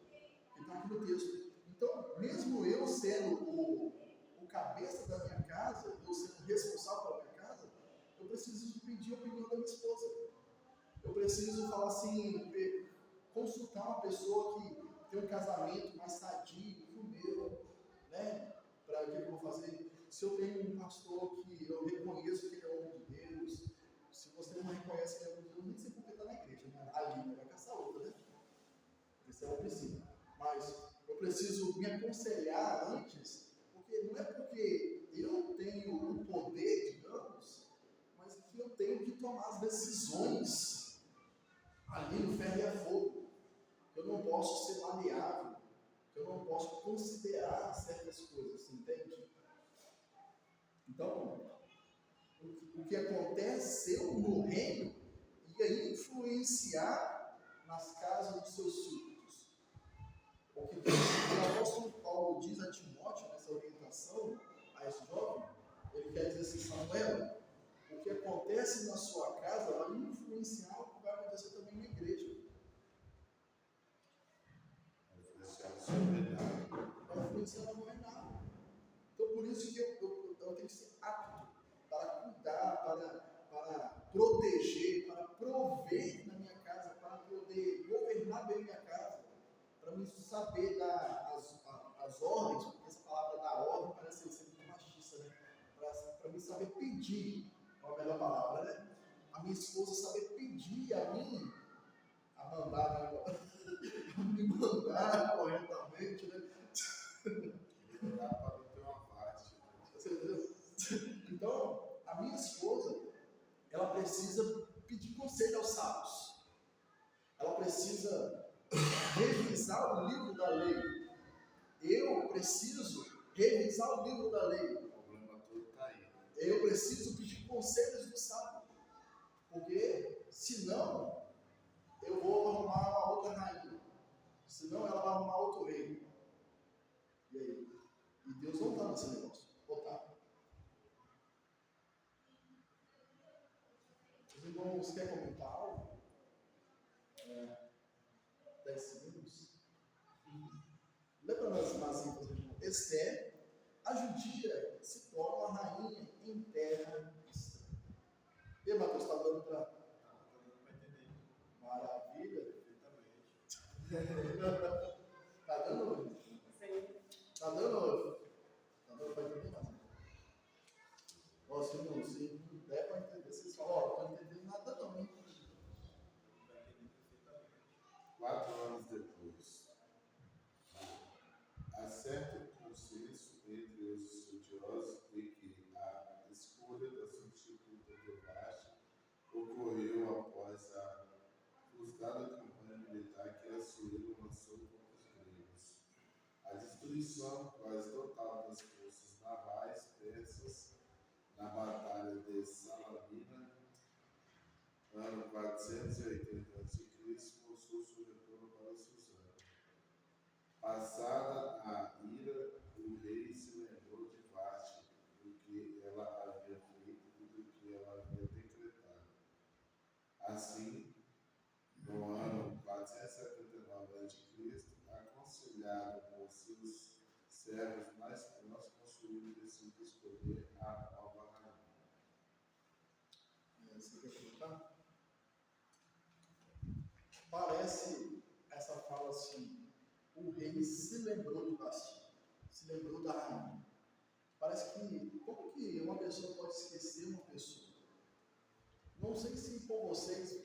Que está aqui no texto. Então, mesmo eu sendo o cabeça da minha casa, eu sendo responsável pela minha casa, eu preciso pedir a opinião da minha esposa. Eu preciso falar assim, consultar uma pessoa que tem um casamento mais sadio que o meu, né? Para o que eu vou fazer? Se eu tenho um pastor que eu reconheço que ele é homem de Deus, se você não reconhece que ele é homem de Deus, nem sei porque está na igreja, né? Ali, vai caçar outra, né? Esse é o princípio. Mas eu preciso me aconselhar antes, porque não é porque eu tenho o poder, digamos, mas que eu tenho que tomar as decisões ali no ferro e a fogo. Eu não posso ser maleável, eu não posso considerar certas coisas, entende? Então, o que aconteceu no reino ia influenciar nas casas dos seus súditos. Porque o apóstolo Paulo diz a Timóteo, nessa orientação a esse jovem, ele quer dizer assim, Samuel, o que acontece na sua casa vai influenciar o que vai acontecer também na igreja. Vai influenciar na governada. Então, por isso que eu tenho que ser apto para cuidar, para proteger, para prover na minha casa, para poder governar bem minha casa, para me saber dar as ordens, porque essa palavra da ordem parece ser muito machista, né? Para me saber pedir, é a melhor palavra, né? A minha esposa saber pedir a mim, a mandar, me mandar corretamente, né? Então, a minha esposa, ela precisa pedir conselho aos sábios. Ela precisa revisar o livro da lei. Eu preciso revisar o livro da lei. O problema todo está aí. Eu preciso pedir conselhos do sábio. Porque, senão, eu vou arrumar uma outra rainha. Senão, ela vai arrumar outro rei. E aí? E Deus não está nesse negócio. Ou tá? Os irmãos querem comentar algo? 10 segundos. Lembra nas índices, irmão? Esther, a judia, se torna uma rainha em terra estranha. E Mateus, está dando para. Tá dando para entender. Maravilha. Perfeitamente. Está dando? Sim. Está dando? Está dando para entender mais? Ó, se não der para entender, vocês falam, ó, não estou entendendo nada não, hein? 4 anos depois, há certo consenso entre os estudiosos de que a escolha da substituta de Vashti ocorreu após a frustrada campanha militar que Assuero lançou contra os gregos. A destruição quase total das forças navais persas na Batalha de Salamina, ano 480 a.C., mostrou seu retorno para Suzano. Passada a ira, o rei se lembrou de Vashti, do que ela havia feito e do que ela havia decretado. Assim, no ano 479 a.C., aconselhado por seus servos mais próximos, Assuero decidiu escolher a nova rainha. Você quer comentar? Parece essa fala assim, o rei se lembrou de Vashti, se lembrou da rainha. Parece que, como que uma pessoa pode esquecer uma pessoa? Não sei se com vocês,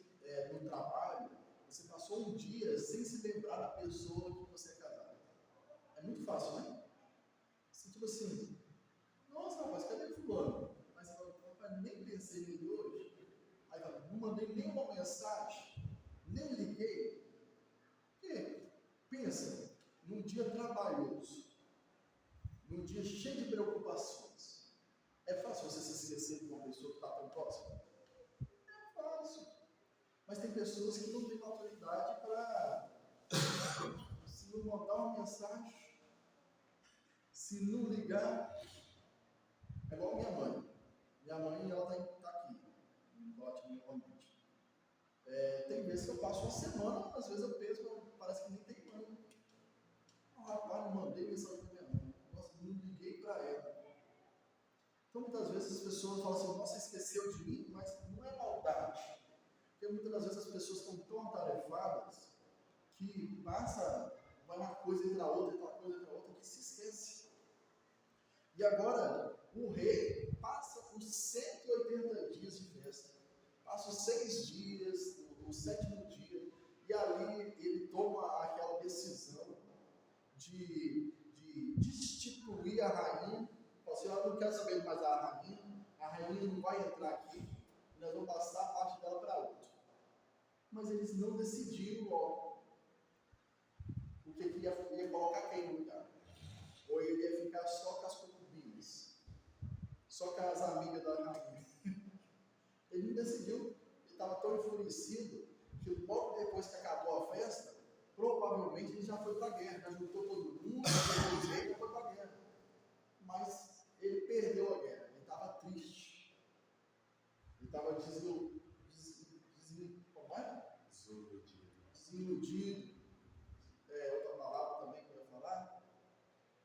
no trabalho, você passou um dia sem se lembrar da pessoa que você é casado. É muito fácil, né? Assim, tipo assim, nossa, rapaz, cadê fulano? Mas rapaz, nem pensei nele hoje. Aí não mandei nenhuma mensagem, nem liguei. Porque, pensa, num dia trabalhoso, num dia cheio de preocupações, é fácil você se esquecer de uma pessoa que está tão próxima? É fácil. Mas tem pessoas que não têm autoridade para, se não mandar uma mensagem, se não ligar. É igual minha mãe. Minha mãe, ela está aqui, em Baltimore, normalmente. Tem vezes que eu passo uma semana, às vezes eu penso, parece que nem tem mãe. Rapaz, não mandei mensagem para minha mãe. Nossa, não liguei para ela. Então, muitas vezes as pessoas falam assim, nossa, esqueceu de mim, mas não é maldade. Porque muitas das vezes as pessoas estão tão atarefadas que vai uma coisa entre a outra, outra coisa entre a outra, que se esquece. E agora, o rei passa os 180 dias de festa, passa os 6 dias, o 7º dia, e ali ele toma aquela decisão de destituir a rainha. Fala assim, eu não quero saber mais da rainha, a rainha não vai entrar aqui, nós vamos passar a parte dela para outro. Mas eles não decidiram logo o que ia colocar quem no lugar. Ou ele ia ficar só com as concubinas, só com as amigas da rainha. Ele não decidiu, ele estava tão enfurecido que logo depois que acabou a festa, provavelmente ele já foi para a guerra, já juntou todo mundo, já foi e foi para a guerra. Mas ele perdeu a guerra, ele estava triste, ele estava desiludido, outra palavra também que eu ia falar,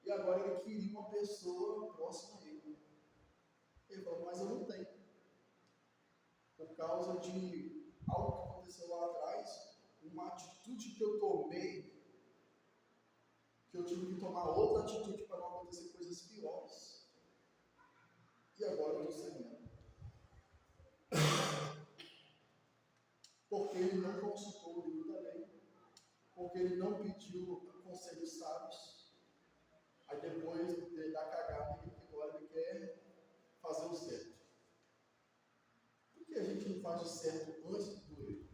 e agora ele queria uma pessoa próxima a ele. Ele falou, mas eu não tenho. Por causa de algo que aconteceu lá atrás, uma atitude que eu tomei, que eu tive que tomar outra atitude para não acontecer coisas piores. E agora eu estou sem ela. Porque ele não consultou o livro da lei, porque ele não pediu conselhos sábios. Aí depois de dar cagada, agora ele quer fazer o certo. Por que a gente não faz o certo antes do erro?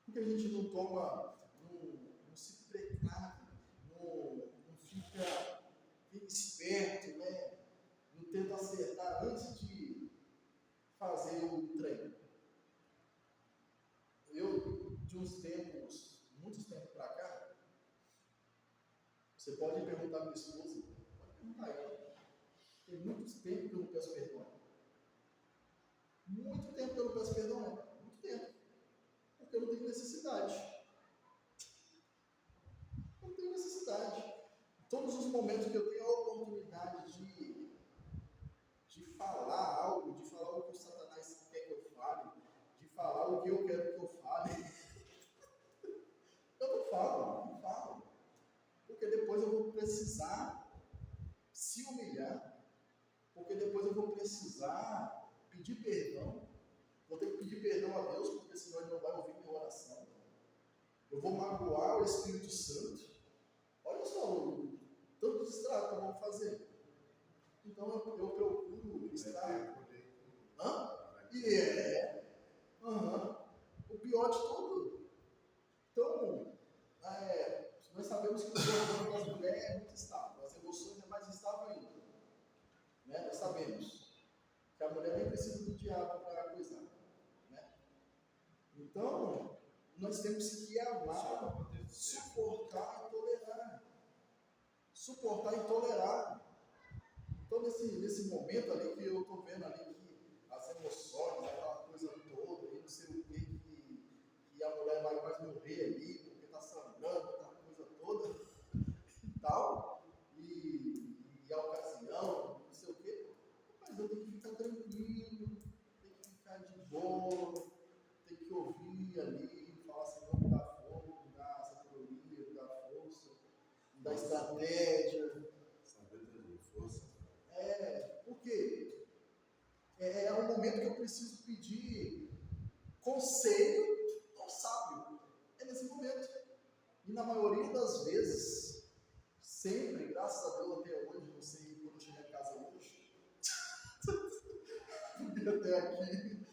Por que a gente não toma, não se precave, não fica esperto, né? Não tenta acertar antes de fazer o treino? Eu, de uns tempos, muitos tempos para cá, você pode perguntar à minha esposa, pode perguntar a ela. Tem muitos tempos que eu não peço perdão. Muito tempo que eu não peço perdão, não. Muito tempo. Porque eu não tenho necessidade. Eu não tenho necessidade. Todos os momentos que eu tenho a oportunidade de falar algo, de falar o que o Satanás quer que eu fale, de falar o que eu quero que eu fale, eu não falo. Porque depois eu vou precisar se humilhar, porque depois eu vou precisar pedir perdão, vou ter que pedir perdão a Deus, porque senão Ele não vai ouvir minha oração. Eu vou magoar o Espírito Santo. Olha só o tanto estrago que eu vou fazer. Então eu procuro estar. O pior de tudo. Então, nós sabemos que o corpo das mulheres é muito estável, as emoções é mais estável ainda. Né? Nós sabemos que a mulher nem precisa do diabo para coisar. Né? Então, nós temos que amar, suportar e tolerar. Suportar e tolerar. Então, nesse momento ali que eu estou vendo ali que as emoções, aquela coisa toda, e não sei o que a mulher vai mais morrer ali, porque está sangrando, aquela coisa toda e tal, e a ocasião, não sei o que, mas eu tenho que ficar tranquilo, tenho que ficar de boa, tenho que ouvir ali, falar assim, não me dá fogo, me dá sabedoria, me dá força, me dá estratégia. Porque é um momento que eu preciso pedir conselho ao sábio. É nesse momento. E na maioria das vezes, sempre, graças a Deus até hoje, não sei quando eu chegar em casa hoje, porque até aqui,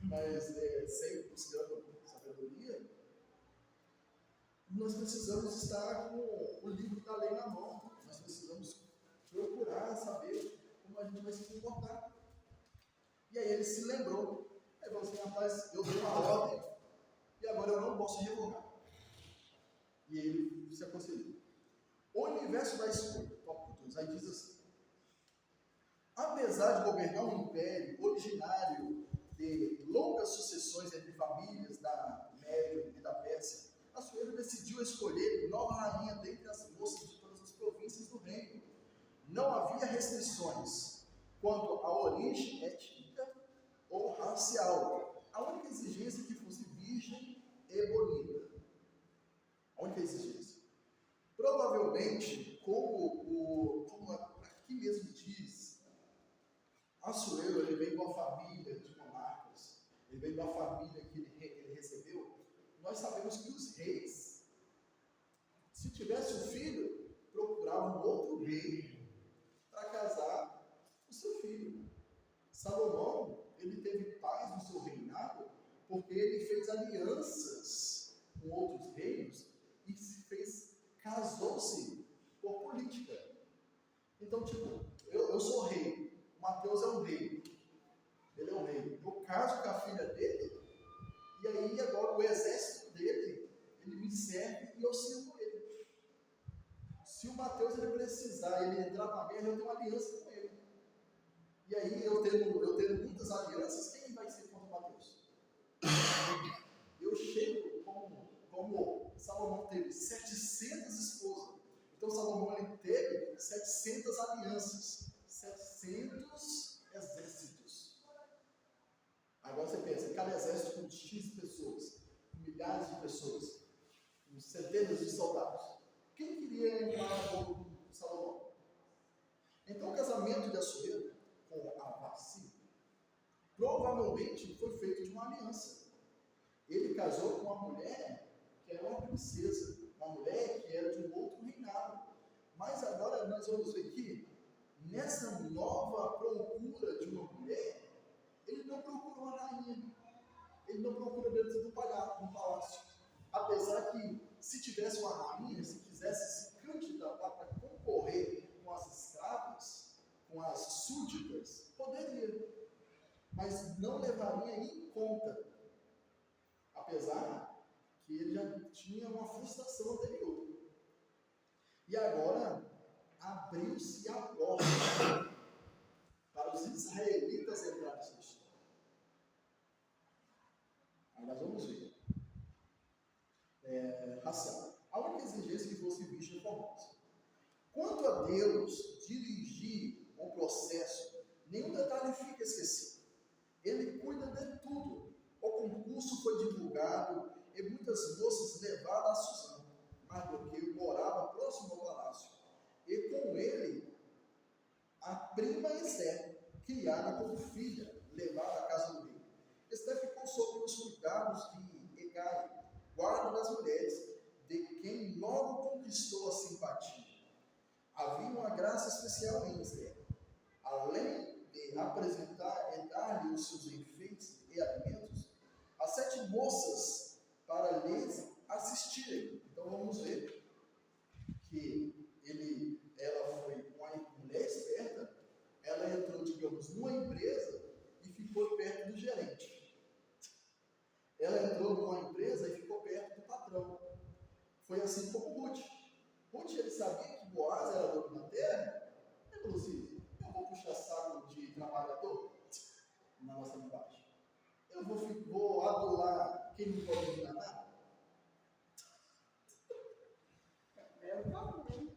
mas sempre buscando sabedoria, nós precisamos estar com o livro da lei na mão. Nós precisamos procurar saber como a gente vai se comportar. E aí ele se lembrou. Aí falou assim, rapaz, eu dei uma ordem e agora eu não posso revogar. E ele se aconselhou. O universo da escolha, tópico 2, aí diz assim: apesar de governar um império originário de longas sucessões entre famílias da Média e da Pérsia, Assuero decidiu escolher nova rainha dentre as moças de todas as províncias do reino. Não havia restrições quanto à origem étnica ou racial. A única exigência é que fosse virgem e bonita. A única exigência. Provavelmente, como aqui mesmo diz, Assuero, ele veio de uma família de monarcas, ele veio de uma família que ele recebeu. Nós sabemos que os reis, se tivesse um filho, procuravam um outro rei para casar o seu filho. Salomão, ele teve paz no seu reinado porque ele fez alianças com outros reinos e casou-se por política. Então, tipo, eu sou rei, Mateus é um rei. um rei. Eu caso com a filha dele, e aí agora o exército dele, ele me serve e eu sirvo ele. Se o Mateus ele precisar, ele entrar na guerra, eu tenho uma aliança com ele. E aí eu tendo muitas alianças, quem vai ser contra o Mateus? Eu chego como Salomão teve 700 esposas. Então Salomão ele teve 700 alianças, 700 exércitos. Agora você pensa, cada exército com X pessoas, com milhares de pessoas, com centenas de soldados. Quem queria entrar no povo de Salomão? Então o casamento de Assuero com Avassi provavelmente foi feito de uma aliança. Ele casou com uma mulher que era uma princesa, uma mulher que era de um outro reinado. Mas agora nós vamos ver que, nessa nova procura de uma mulher, ele não procura uma rainha, ele não procura dentro do palácio. Apesar que, se tivesse uma rainha, se quisesse se candidatar para concorrer com as escravas, com as súditas, poderia, mas não levaria em conta. Apesar que ele já tinha uma frustração anterior. E agora, abriu-se a porta para os israelitas entrarem nessa história. Aí nós vamos ver. Racial. A única exigência que fosse vista é formosa. Quanto a Deus dirigir o processo, nenhum detalhe fica esquecido. Ele cuida de tudo. O concurso foi divulgado e muitas moças levadas a Susã. Mardoqueu morava próximo ao palácio. E com ele, a prima Esther, criada como filha, levada à casa do rei. Esther ficou sob os cuidados de Hegai, guarda das mulheres, de quem logo conquistou a simpatia. Havia uma graça especial em Esther. Além de apresentar e dar-lhe os seus enfeites e alimentos, as 7 moças para lhes assistirem. Então vamos ver que ela foi uma mulher esperta, ela entrou, digamos, numa empresa e ficou perto do gerente. Ela entrou numa empresa e ficou perto do patrão. Foi assim como Ruth. Ruth, ele sabia que Boaz era dono da terra. Ele falou assim, eu vou puxar saco de trabalhador na nossa linguagem. Eu vou adular quem não pode me nada.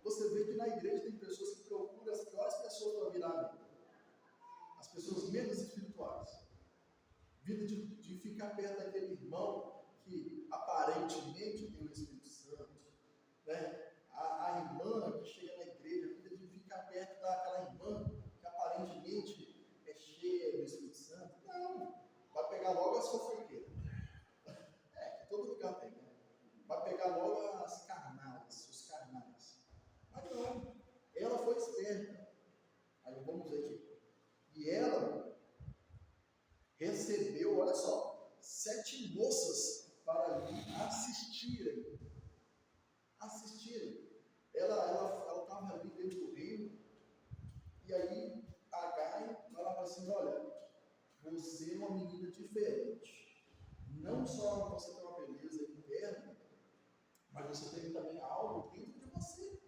Você vê que na igreja tem pessoas que procuram as piores pessoas para virar amigo. As pessoas menos espirituais. Vida de ficar perto daquele irmão que aparentemente tem o Espírito Santo. Né? A irmã que chega na igreja, vida de ficar perto daquela irmã que aparentemente é cheia do Espírito Santo. Não. Vai pegar logo as fofoqueiras. Que todo lugar tem, né? Vai pegar logo as carnais, os carnais. Mas não, ela foi esperta. Aí vamos ver aqui. E ela recebeu, olha só, 7 moças para lhe assistirem. Ela estava ali dentro do reino. E aí a Gai falava assim, olha, você é uma menina diferente. Não só você tem uma beleza interna, mas você tem também algo dentro de você,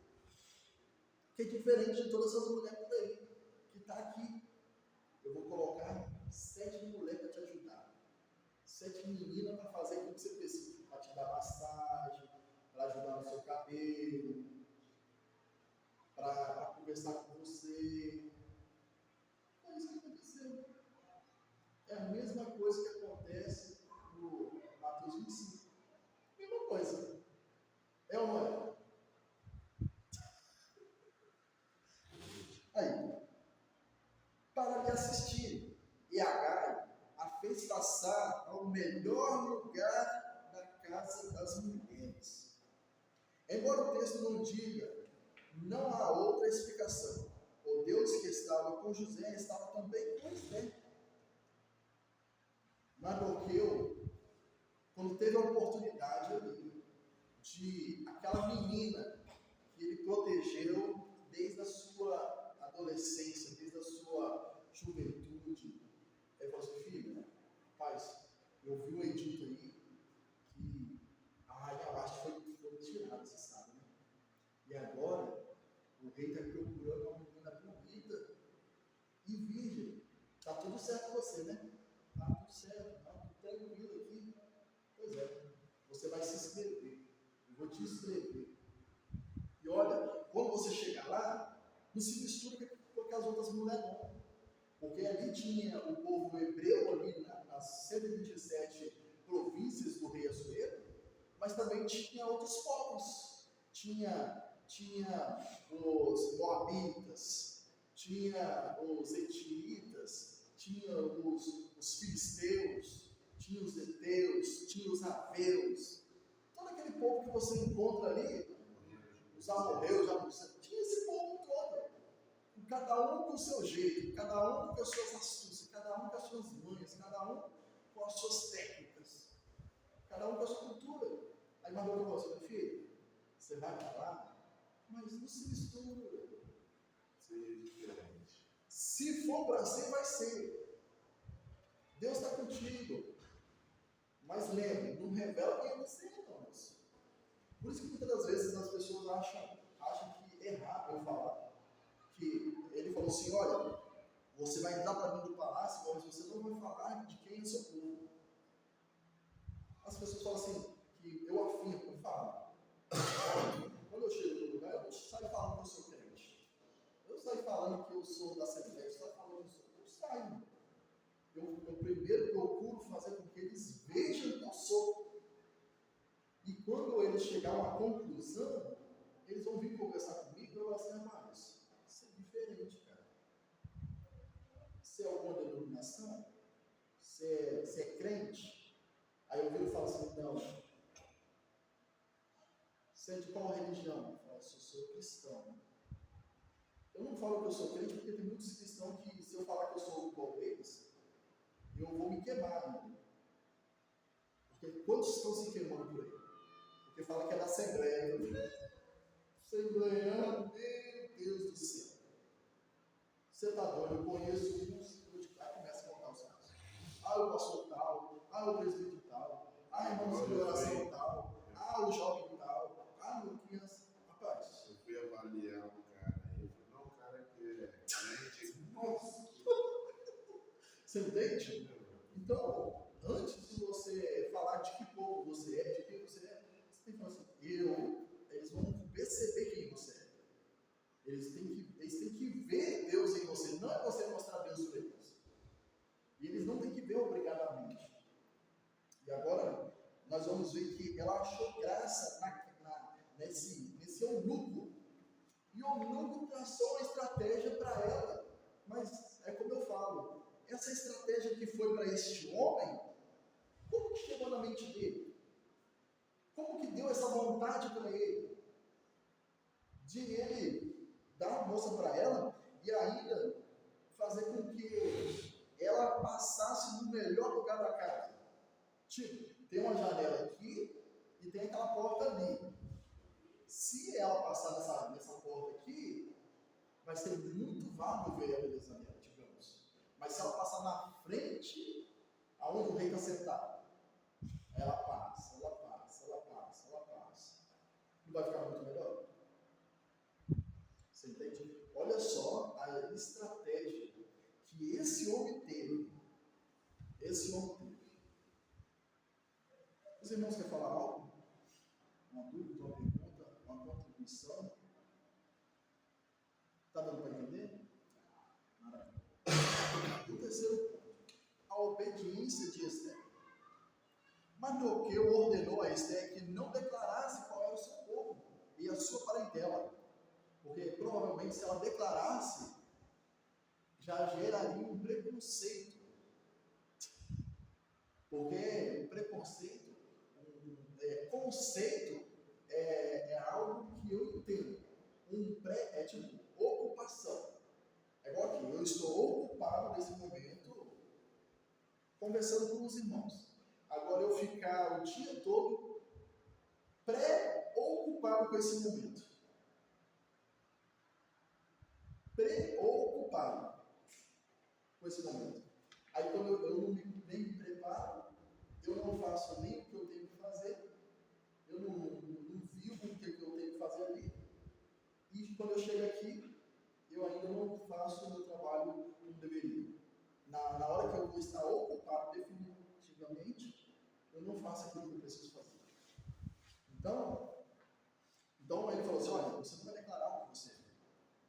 que é diferente de todas essas mulheres por aí, que está aqui. Eu vou colocar 7 mulheres para te ajudar. 7 meninas para fazer aquilo que você precisa, para te dar massagem, para ajudar no seu cabelo, para conversar com você. É isso que aconteceu. É a mesma coisa que acontece no Mateus 25. Mesma coisa. É ou não é? Aí, para lhe assistir, e Agai a fez passar ao melhor lugar da casa das mulheres. Embora o texto não diga, não há outra explicação. O Deus que estava com José estava também com Esther. Mardoqueu, quando teve a oportunidade ali de aquela menina que ele protegeu desde a sua adolescência, desde a sua juventude, ele falou assim, Rapaz, eu vi um edito aí que a rainha Vasti foi tirada, você sabe, né? E agora o rei está procurando uma menina bonita e virgem. Tá tudo certo com você, né? Tá tudo certo, tá tudo tranquilo aqui. Pois é, você vai se inscrever. Eu vou te inscrever. E olha, quando você chegar lá, não se mistura com as outras mulheres, não. Porque ali tinha o povo hebreu, ali nas 127 províncias do rei Assuero, mas também tinha outros povos. Tinha os moabitas, tinha os etiitas, tinha os filisteus, tinha os heteus, tinha os aveus. Todo aquele povo que você encontra ali, os amorreus, os abusados, tinha esse povo todo. Cada um com o seu jeito, cada um com as suas astúcias, cada um com as suas manhas, cada um com as suas técnicas, cada um com a sua cultura. Aí mandou para você, meu filho, você vai para lá, mas não se mistura. Seja diferente. Se for para ser, vai ser. Deus está contigo. Mas lembre, não revela quem você é, irmãos. Por isso que muitas das vezes as pessoas acham que é errado eu falar. Que ele falou assim, olha, você vai entrar para dentro do palácio, mas você não vai falar de quem é seu povo. As pessoas falam assim, que eu afirmo, eu falo. Quando eu chego no lugar, eu não saio falando que eu sou crente. Eu não saio falando que eu sou da Assembleia, eu saio falando que eu saio. Eu primeiro procuro fazer com que eles vejam que eu sou. E quando eles chegarem a uma conclusão, eles vão vir conversar comigo e eu vou assim, rapaz, isso é diferente, cara. Você é alguma denominação? Você é crente? Aí eu viro e falo assim, não. Você é de qual religião? Eu falo, eu sou cristão. Eu não falo que eu sou crente porque tem muitos cristãos que, se eu falar que eu sou igual a eles, eu vou me queimar, né? Porque quantos estão se queimando por aí? Porque fala que é da Assembleia. Assembleiano, meu Deus do céu. Você está doido? Eu conheço uns, aí começa a contar os casos. Ah, o pastor tal, ah, o presbítero tal, ah, irmão de oração tal, ah, o jovem tal, ah, meu criança. Rapaz. Eu fui avaliar um cara aí, eu falei, não, o cara que é crente. Nossa. Você entende? Então, antes de você falar de que povo você é, de quem você é, você tem que falar assim, eles vão perceber quem você é. Eles têm que ver Deus em você, não é você mostrar Deus para eles. E eles não têm que ver obrigadamente. E agora, nós vamos ver que ela achou graça nesse eunuco. E o eunuco traçou uma estratégia para ela. Mas, é como eu falo, essa estratégia que foi para este homem, como que chegou na mente dele? Como que deu essa vontade para ele? De ele dar a moça para ela e ainda fazer com que ela passasse no melhor lugar da casa. Tipo, tem uma janela aqui e tem aquela porta ali. Se ela passar nessa porta aqui, vai ser muito vago ver a beleza dela, digamos. Mas se ela passar na frente, aonde o rei está sentado, ela passa. Não vai ficar muito melhor? Você entende? Olha só a estratégia que esse homem teve. Os irmãos querem falar algo? Uma dúvida, uma pergunta, uma contribuição? Está dando para entender? Maravilha. O terceiro ponto, a obediência de Esther. Mardoqueu ordenou a Esther que não declarasse qual era o seu povo e a sua parentela, porque provavelmente se ela declarasse, já geraria um preconceito. Porque o preconceito, conceito é algo que eu entendo. É tipo ocupação. É igual aqui, eu estou ocupado nesse momento conversando com os irmãos. Agora eu ficar o dia todo preocupado com esse momento. Preocupado com esse momento. Aí quando eu não nem me preparo, eu não faço nem o que eu tenho que fazer, eu não vivo o que eu tenho que fazer ali, e quando eu chego aqui, eu ainda não faço o meu trabalho como deveria. Na hora que eu vou estar ocupado definitivamente, eu não faço aquilo que eu preciso fazer. Então ele falou assim, olha, você não vai declarar o que você é,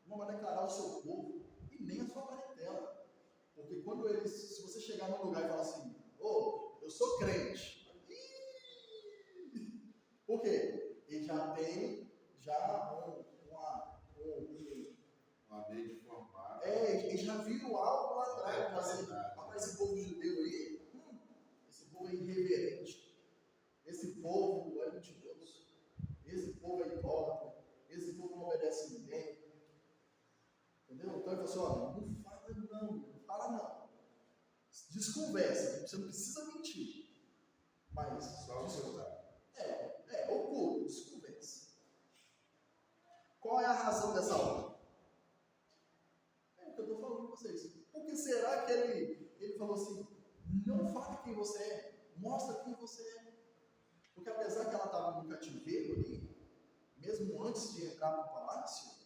não vai declarar o seu povo e nem a sua parentela. Porque se você chegar num lugar e falar assim, eu sou crente, por quê? Ele já tem uma lei formada. Ele já viu algo lá atrás, rapaz, esse povo judeu aí, esse povo é irreverente, esse povo é mentiroso, esse povo é hipócrita, esse povo não obedece ninguém. Entendeu? Então ele falou assim, não fala não. Desconversa, você não precisa mentir. Mas Só o seu dado. oculto, desconversa. Qual é a razão dessa ordem? É o que eu estou falando com vocês. Por que será que ele falou assim, não fale quem você é, mostra quem você é? Porque apesar que ela estava no cativeiro ali, mesmo antes de entrar no palácio,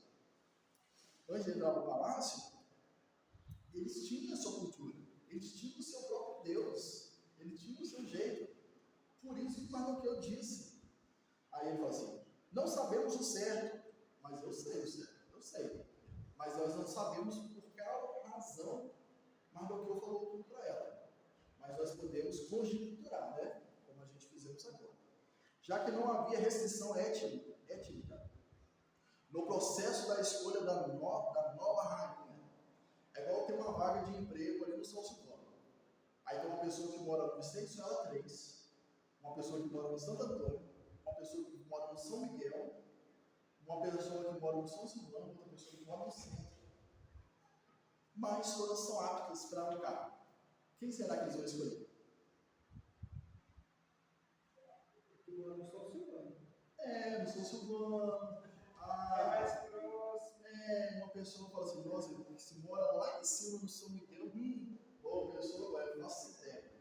eles tinham a sua cultura, eles tinham o seu próprio Deus, eles tinham o seu jeito. Por isso que Mardoqueu disse. Aí ele falou assim, não sabemos o certo, mas eu sei o certo, eu sei. Mas nós não sabemos por qual razão Mardoqueu falou tudo para ela. Mas nós podemos conjecturar, né? Como a gente fizemos agora. Já que não havia restrição étnica, no processo da escolha da nova rainha, é igual ter uma vaga de emprego ali no São Simão. Aí tem uma pessoa que mora no Vicente Suela 3, uma pessoa que mora no Santo Antônio, uma pessoa que mora no São Miguel, uma pessoa que mora no São Simão, outra pessoa que mora no centro. Mas todas são aptas para um cargo. Quem será que eles vão escolher? Que mora no São Silvano. No São Silvano. É mais próximo. Uma pessoa fala assim, nossa, se mora lá em cima do São Miguel, boa pessoa, vai, nossa ideia.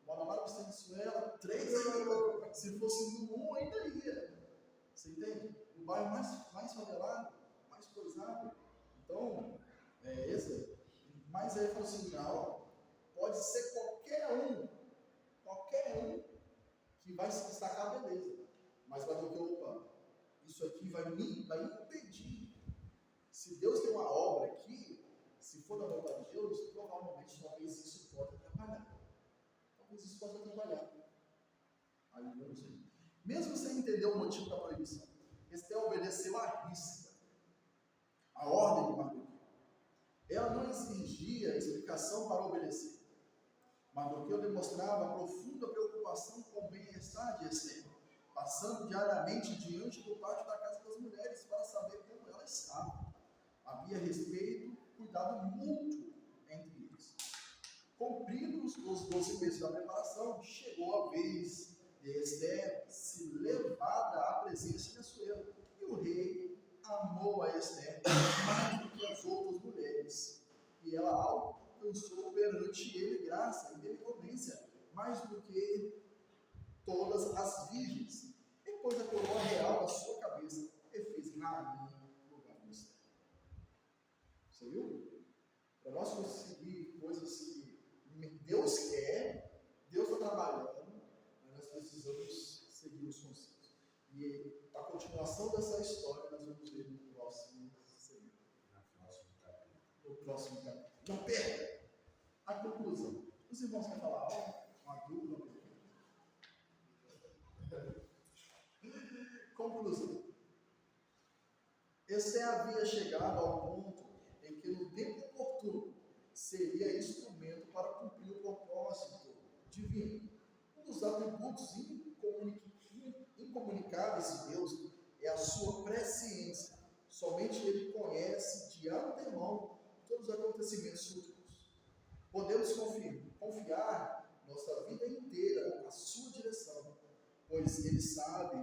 Mora lá no Vicente Suela, 3 ainda, se fosse no 1 ainda ia. Você entende? O bairro mais favelado, mais coisado. Então, esse. Mas aí ele falou assim, não, pode ser qualquer um que vai se destacar, beleza. Mas vai ter que, isso aqui vai impedir. Se Deus tem uma obra aqui, se for da vontade de Deus, provavelmente talvez isso pode atrapalhar. Aí eu não sei. Mesmo sem entender o motivo da proibição, Esther obedeceu à risca a ordem de Mardoqueu. Ela não exigia explicação para obedecer. Mardoqueu demonstrava profunda preocupação com o bem-estar de Esther, passando diariamente diante do pátio da casa das mulheres para saber como ela estava. Havia respeito, cuidado mútuo entre eles. Cumpridos os 12 meses da preparação, chegou a vez de Esther se levada à presença de Assuero. E o rei amou a Esther mais do que as outras mulheres. E ela alcançou perante ele graça e benevolência, mais do que todas as virgens. E pôs a coroa real na sua cabeça e fez rainha no lugar de Esther. Você viu? Para nós conseguir coisas que Deus quer, Deus está trabalhando, mas nós precisamos seguir os conselhos. E a continuação dessa história nós vamos ver no próximo capítulo. Não perca! A conclusão. Os irmãos querem falar algo? Uma dúvida? Conclusão. Esther havia chegado ao ponto em que no tempo oportuno seria instrumento para cumprir o propósito divino. Um dos atributos incomunicáveis de Deus é a sua presciência. Somente Ele conhece de antemão todos os acontecimentos futuros. Podemos confiar nossa vida inteira à sua direção, pois Ele sabe